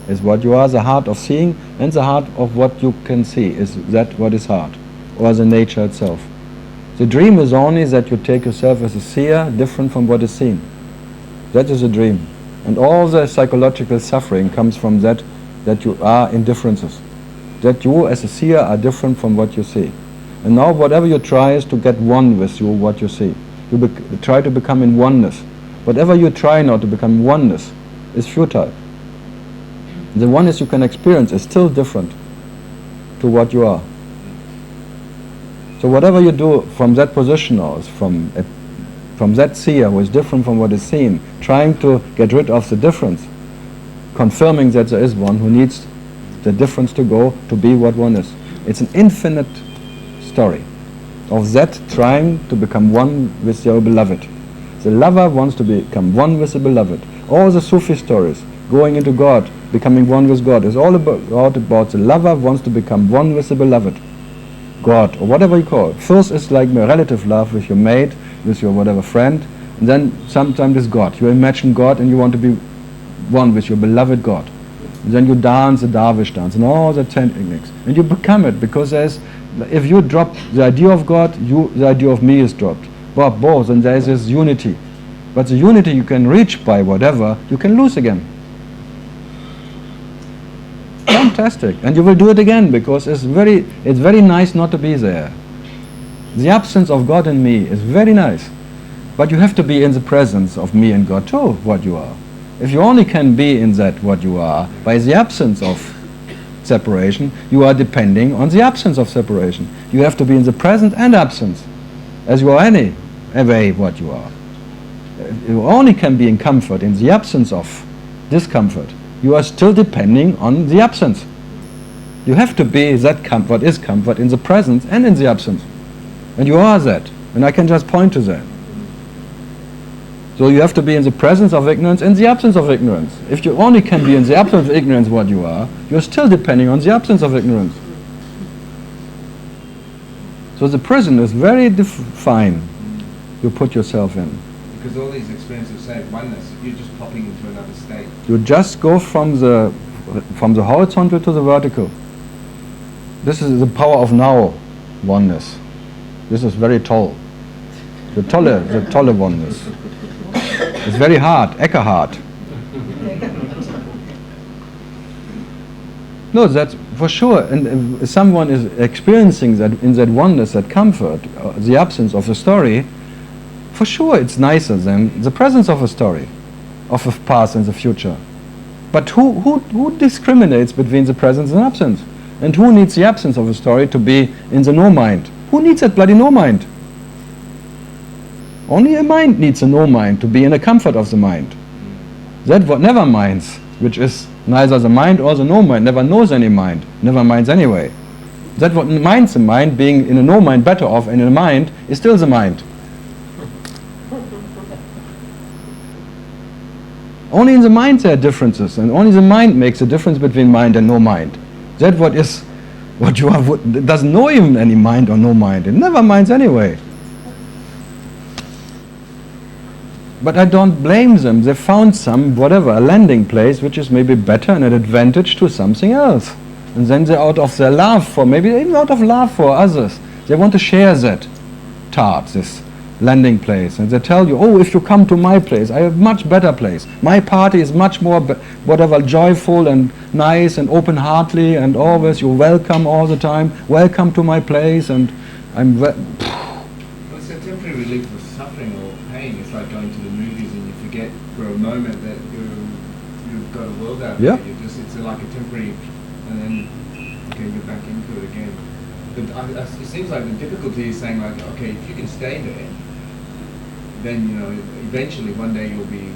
is what you are, the heart of seeing, and the heart of what you can see is that what is heart, or the nature itself. The dream is only that you take yourself as a seer different from what is seen. That is a dream. And all the psychological suffering comes from that you are in differences. That you as a seer are different from what you see. And now whatever you try is to get one with you, what you see. You try to become in oneness. Whatever you try now to become oneness is futile. The oneness you can experience is still different to what you are. So whatever you do from that position now is from that seer who is different from what is seen, trying to get rid of the difference, confirming that there is one who needs the difference to go to be what one is. It's an infinite story of that trying to become one with your beloved. The lover wants to become one with the beloved. All the Sufi stories, going into God, becoming one with God, is all about the lover wants to become one with the beloved. God, or whatever you call it. First it's like a relative love with your mate, with your whatever friend, and then sometimes it's God. You imagine God and you want to be one with your beloved God. And then you dance the Darvish dance and all the techniques. And you become it, because if you drop the idea of God, the idea of me is dropped. But both, and there is this unity. But the unity you can reach by whatever, you can lose again. Fantastic. And you will do it again, because it's very nice not to be there. The absence of God in me is very nice. But you have to be in the presence of me and God too, what you are. If you only can be in that what you are by the absence of separation, you are depending on the absence of separation. You have to be in the present and absence, as you are any way what you are. You only can be in comfort in the absence of discomfort. You are still depending on the absence. You have to be that comfort is comfort in the presence and in the absence. And you are that. And I can just point to that. So you have to be in the presence of ignorance and the absence of ignorance. If you only can be in the absence of ignorance what you are, you're still depending on the absence of ignorance. So the prison is very fine you put yourself in. Because all these experiences say oneness, you're just popping into another state. You just go from the horizontal to the vertical. This is the power of now, oneness. This is very tall. The tolle oneness. It's very hard, Eckhart. No, that's for sure. And if someone is experiencing that in that oneness, that comfort, the absence of a story, for sure it's nicer than the presence of a story, of a past and the future. But who discriminates between the presence and absence? And who needs the absence of a story to be in the no mind? Who needs that bloody no mind? Only a mind needs a no mind to be in the comfort of the mind. That what never minds, which is neither the mind or the no mind, never knows any mind, never minds anyway. That what minds the mind, being in a no mind better off and in a mind, is still the mind. Only in the mind there are differences, and only the mind makes a difference between mind and no mind. That what you are, it doesn't know even any mind or no mind. It never minds anyway. But I don't blame them. They found a landing place which is maybe better and an advantage to something else. And then they, out of their love for, maybe even out of love for others, they want to share that this landing place. And they tell you, oh, if you come to my place, I have a much better place. My party is much more, joyful and nice and open-heartedly, and always you're welcome all the time. Welcome to my place, and I'm... Well, it's a temporary relief of suffering or pain. It's like going to the movies and you forget for a moment that you've got a world out there. It's like a temporary, and then okay, you're back into it again. But it seems like the difficulty is saying like, okay, if you can stay there, then eventually one day you'll be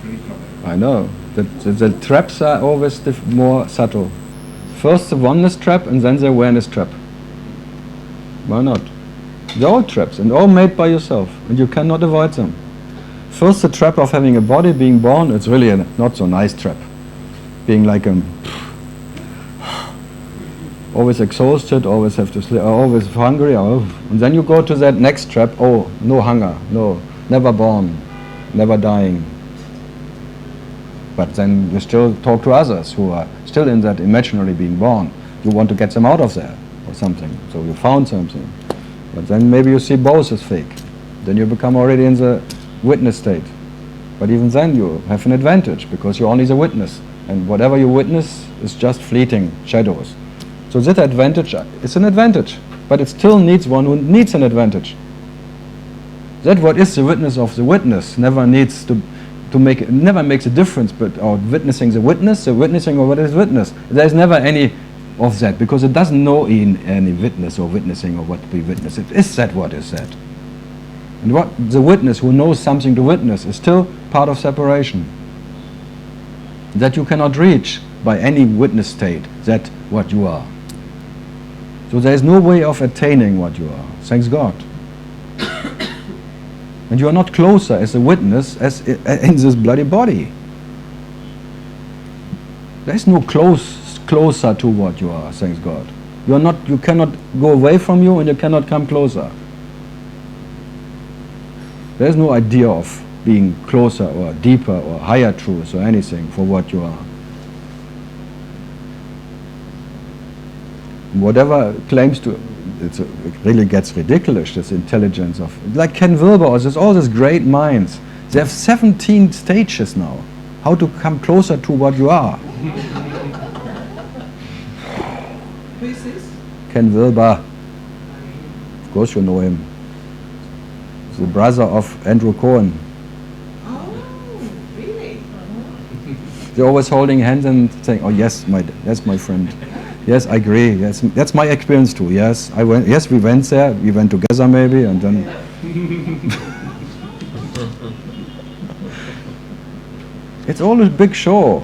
free from it. I know. The traps are always more subtle. First the oneness trap and then the awareness trap. Why not? They're all traps and all made by yourself, and you cannot avoid them. First the trap of having a body, being born, it's really a not so nice trap. Being like always exhausted, always have to sleep, always hungry, and then you go to that next trap, oh, no hunger, no, never born, never dying. But then you still talk to others who are still in that imaginary being born. You want to get them out of there or something, so you found something. But then maybe you see both as fake. Then you become already in the witness state. But even then you have an advantage, because you're only the witness, and whatever you witness is just fleeting shadows. So that advantage is an advantage, but it still needs one who needs an advantage. That what is the witness of the witness never needs to make it, never makes a difference, but witnessing the witnessing of what is witness. There is never any of that, because it doesn't know in any witness or witnessing of what we witness. It is that what is that. And what the witness who knows something to witness is still part of separation. That you cannot reach by any witness state, that what you are. So there is no way of attaining what you are, thanks God. And you are not closer as a witness as in this bloody body. There is no closer to what you are, thanks God. You cannot go away from you, and you cannot come closer. There is no idea of being closer or deeper or higher truth or anything for what you are. Whatever claims to, it really gets ridiculous, this intelligence of, like Ken Wilber, or there's all these great minds. They have 17 stages now, how to come closer to what you are. Who is this? Ken Wilber. Of course you know him. He's the brother of Andrew Cohen. Oh, really? They're always holding hands and saying, "Oh yes, that's my friend. Yes, I agree. Yes, that's my experience too. Yes, I went. Yes, we went there. We went together maybe, and then." It's all a big show.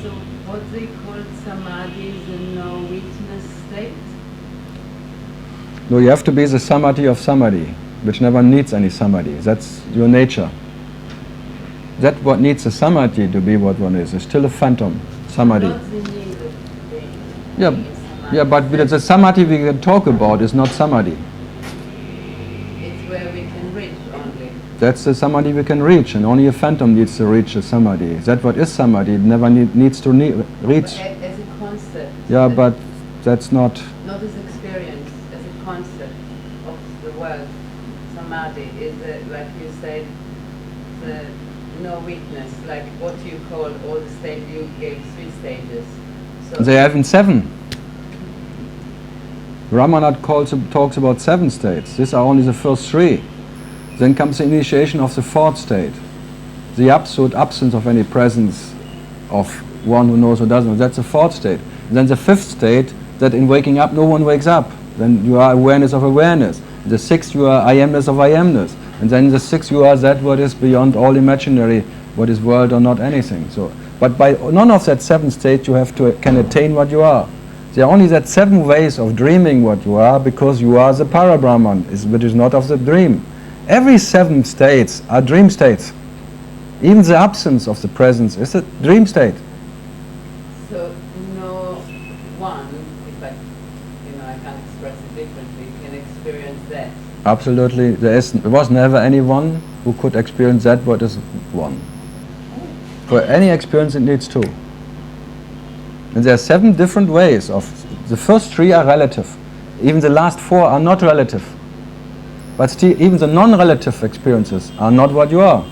So what they call samadhi is a no-weakness state? No, you have to be the samadhi of samadhi, which never needs any samadhi. That's your nature. That what needs a samadhi to be what one is still a phantom, samadhi. Not the need of being Yeah, samadhi. yeah, but the samadhi we can talk about is not samadhi. It's where we can reach only. That's the samadhi we can reach, and only a phantom needs to reach the samadhi. That what is samadhi, it never needs to reach. But as a concept. Yeah, but that's not. Not as experience, as a concept of the world. Samadhi is, like you said, the no weakness, like what you call all the stages. You gave 3 stages. So They have in 7. Ramanat talks about 7 states. These are only the first 3. Then comes the initiation of the 4th state. The absolute absence of any presence of one who knows or doesn't know. That's the 4th state. And then the 5th state, that in waking up no one wakes up. Then you are awareness of awareness. The 6th you are I-amness of I-amness. And then the 6th you are that what is beyond all imaginary, what is world or not anything. So, but by none of that 7 states you can attain what you are. There are only that 7 ways of dreaming what you are, because you are the Parabrahman, which is not of the dream. Every 7 states are dream states. Even the absence of the presence is a dream state. So no one, if I can't express it differently, can experience that. Absolutely, there was never anyone who could experience that what is one. For any experience it needs 2. And there are 7 different ways of, the first 3 are relative. Even the last 4 are not relative. But still, even the non-relative experiences are not what you are.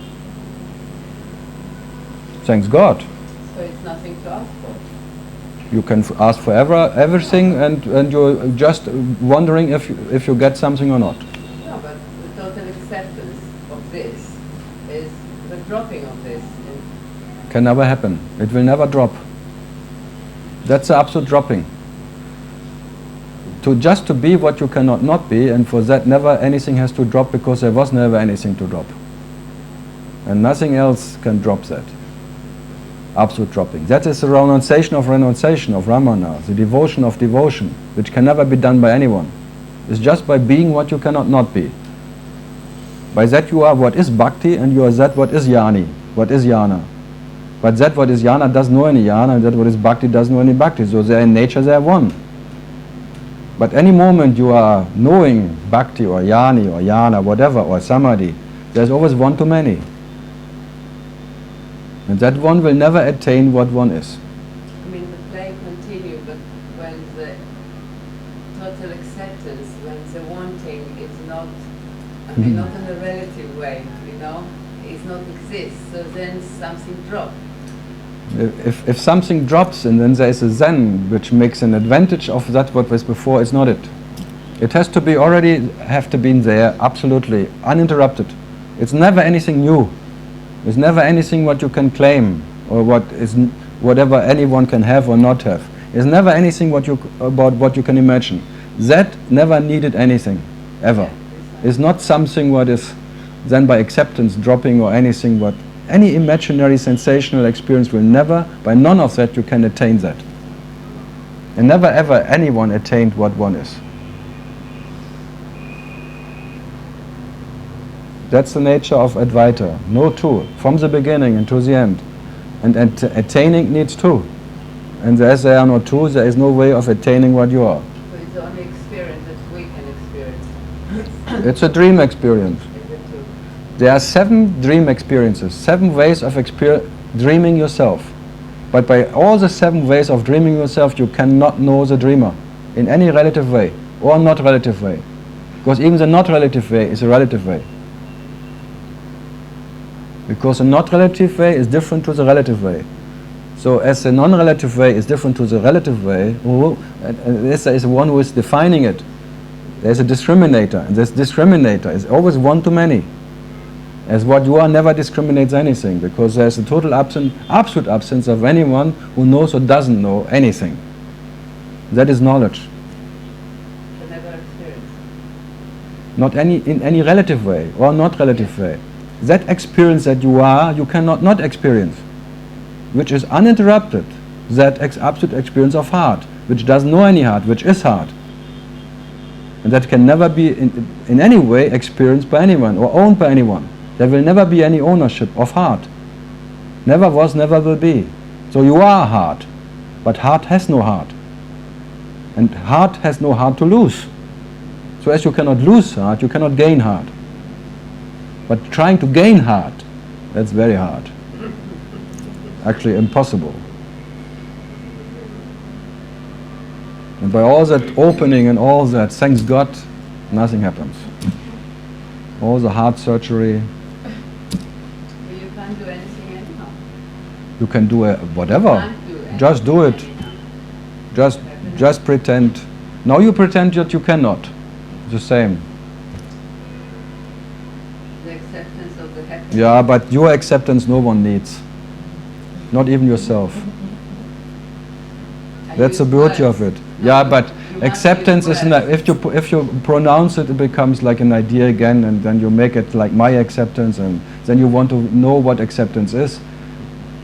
Thanks God. So it's nothing to ask for. You can ask for everything, and you're just wondering if you get something or not. No, but the total acceptance of this is the dropping of this. Can never happen. It will never drop. That's the absolute dropping. Just to be what you cannot not be, and for that never anything has to drop, because there was never anything to drop. And nothing else can drop that. Absolute dropping. That is the renunciation of Ramana, the devotion of devotion, which can never be done by anyone. It's just by being what you cannot not be. By that you are what is bhakti, and you are that what is yani, what is jnana. But that what is jnana doesn't know any jnana, and that what is bhakti doesn't know any bhakti. So they are in nature, they are one. But any moment you are knowing bhakti or yani or jnana, whatever, or samadhi, there's always one too many. And that one will never attain what one is. I mean, the play continues, but when the total acceptance, when the wanting is not, not in a relative way, is not exist, so then something drops. If something drops, and then there is a zen which makes an advantage of that what was before, it's not it. It has to be have to be there, absolutely, uninterrupted. It's never anything new. It's never anything what you can claim, or whatever anyone can have or not have. It's never anything about what you can imagine. That never needed anything, ever. It's not something what is then by acceptance dropping or anything what any imaginary sensational experience will never, by none of that you can attain that. And never ever anyone attained what one is. That's the nature of Advaita. No two, from the beginning and to the end. And attaining needs two. And as there are no two, there is no way of attaining what you are. So it's the only experience that we can experience. It's a dream experience. Is it true? There are 7 dream experiences, 7 ways of dreaming yourself. But by all the 7 ways of dreaming yourself, you cannot know the dreamer in any relative way or not relative way. Because even the not relative way is a relative way. Because the not relative way is different to the relative way. So as the non-relative way is different to the relative way, there is one who is defining it. There is a discriminator, and this discriminator is always one to many. As what you are never discriminates anything, because there is a total absolute absence of anyone who knows or doesn't know anything. That is knowledge. So never experience. Not in any relative way or not relative way. That experience that you are, you cannot not experience, which is uninterrupted. That absolute experience of heart, which doesn't know any heart, which is heart. And that can never be in any way experienced by anyone or owned by anyone. There will never be any ownership of heart. Never was, never will be. So you are heart, but heart has no heart. And heart has no heart to lose. So as you cannot lose heart, you cannot gain heart. But trying to gain heart, that's very hard. Actually impossible. And by all that opening and all that, thanks God, nothing happens. All the heart surgery. So you can't do anything anyhow. You can do whatever. You can't do anything Just do it. anyhow. Just pretend. Now you pretend that you cannot. The same. The acceptance of the happiness. Yeah, but your acceptance no one needs. Not even yourself. I That's the use beauty words. of it. No, Yeah, you but must acceptance use is if you pronounce it, it becomes like an idea again, and then you make it like my acceptance, and then you want to know what acceptance is,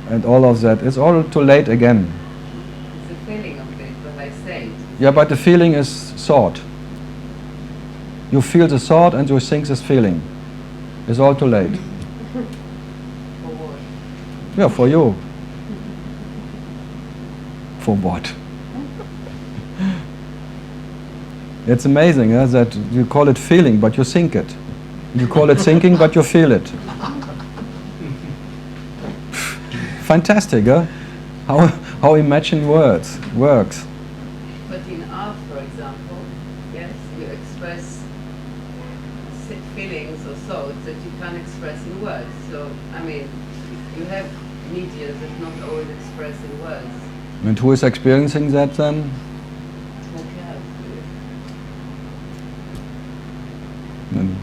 and all of that. It's all too late again. It's the feeling of it, what I say. Yeah, but the feeling is thought. You feel the thought and you think this feeling. It's all too late. For what? Yeah, for you. For what? It's amazing that you call it feeling, but you think it. You call it thinking, but you feel it. Fantastic, huh? How imagine works. But in art, for example, yes, you express feelings or thoughts that you can't express in words. So, I mean, you have media that not always express in words. And who is experiencing that then? What you have to do. And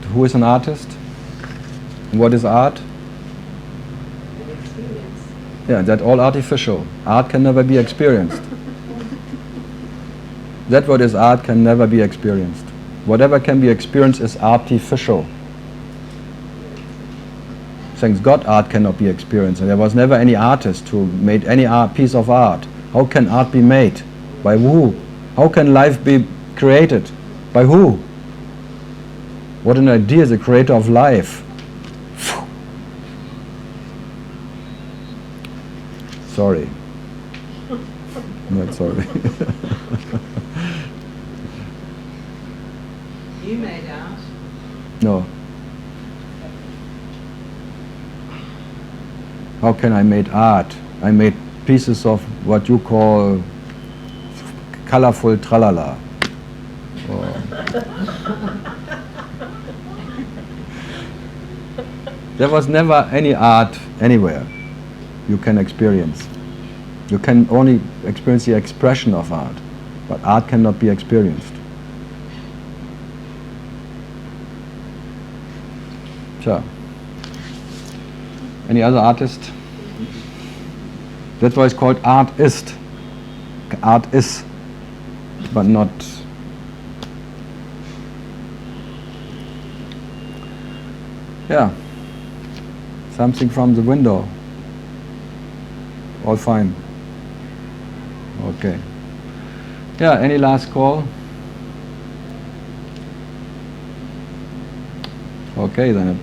who is an artist? What is art? An experience. Yeah, that's all artificial. Art can never be experienced. That what is art can never be experienced. Whatever can be experienced is artificial. Thanks God, art cannot be experienced. And there was never any artist who made any piece of art. How can art be made? By who? How can life be created? By who? What an idea, the creator of life. Sorry. Not sorry. You made art. No. How can I make art? I made pieces of what you call colorful tralala. There was never any art anywhere you can experience. You can only experience the expression of art, but art cannot be experienced. So, any other artist? That's why it's called artist. Art is, but not. Yeah. Something from the window. All fine. Okay. Yeah, any last call? Okay, then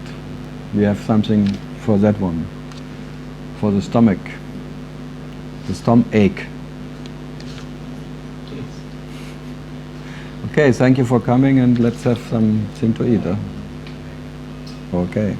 we have something for that one, for the stomach, the stomache. Okay, thank you for coming, and let's have something to eat. Okay.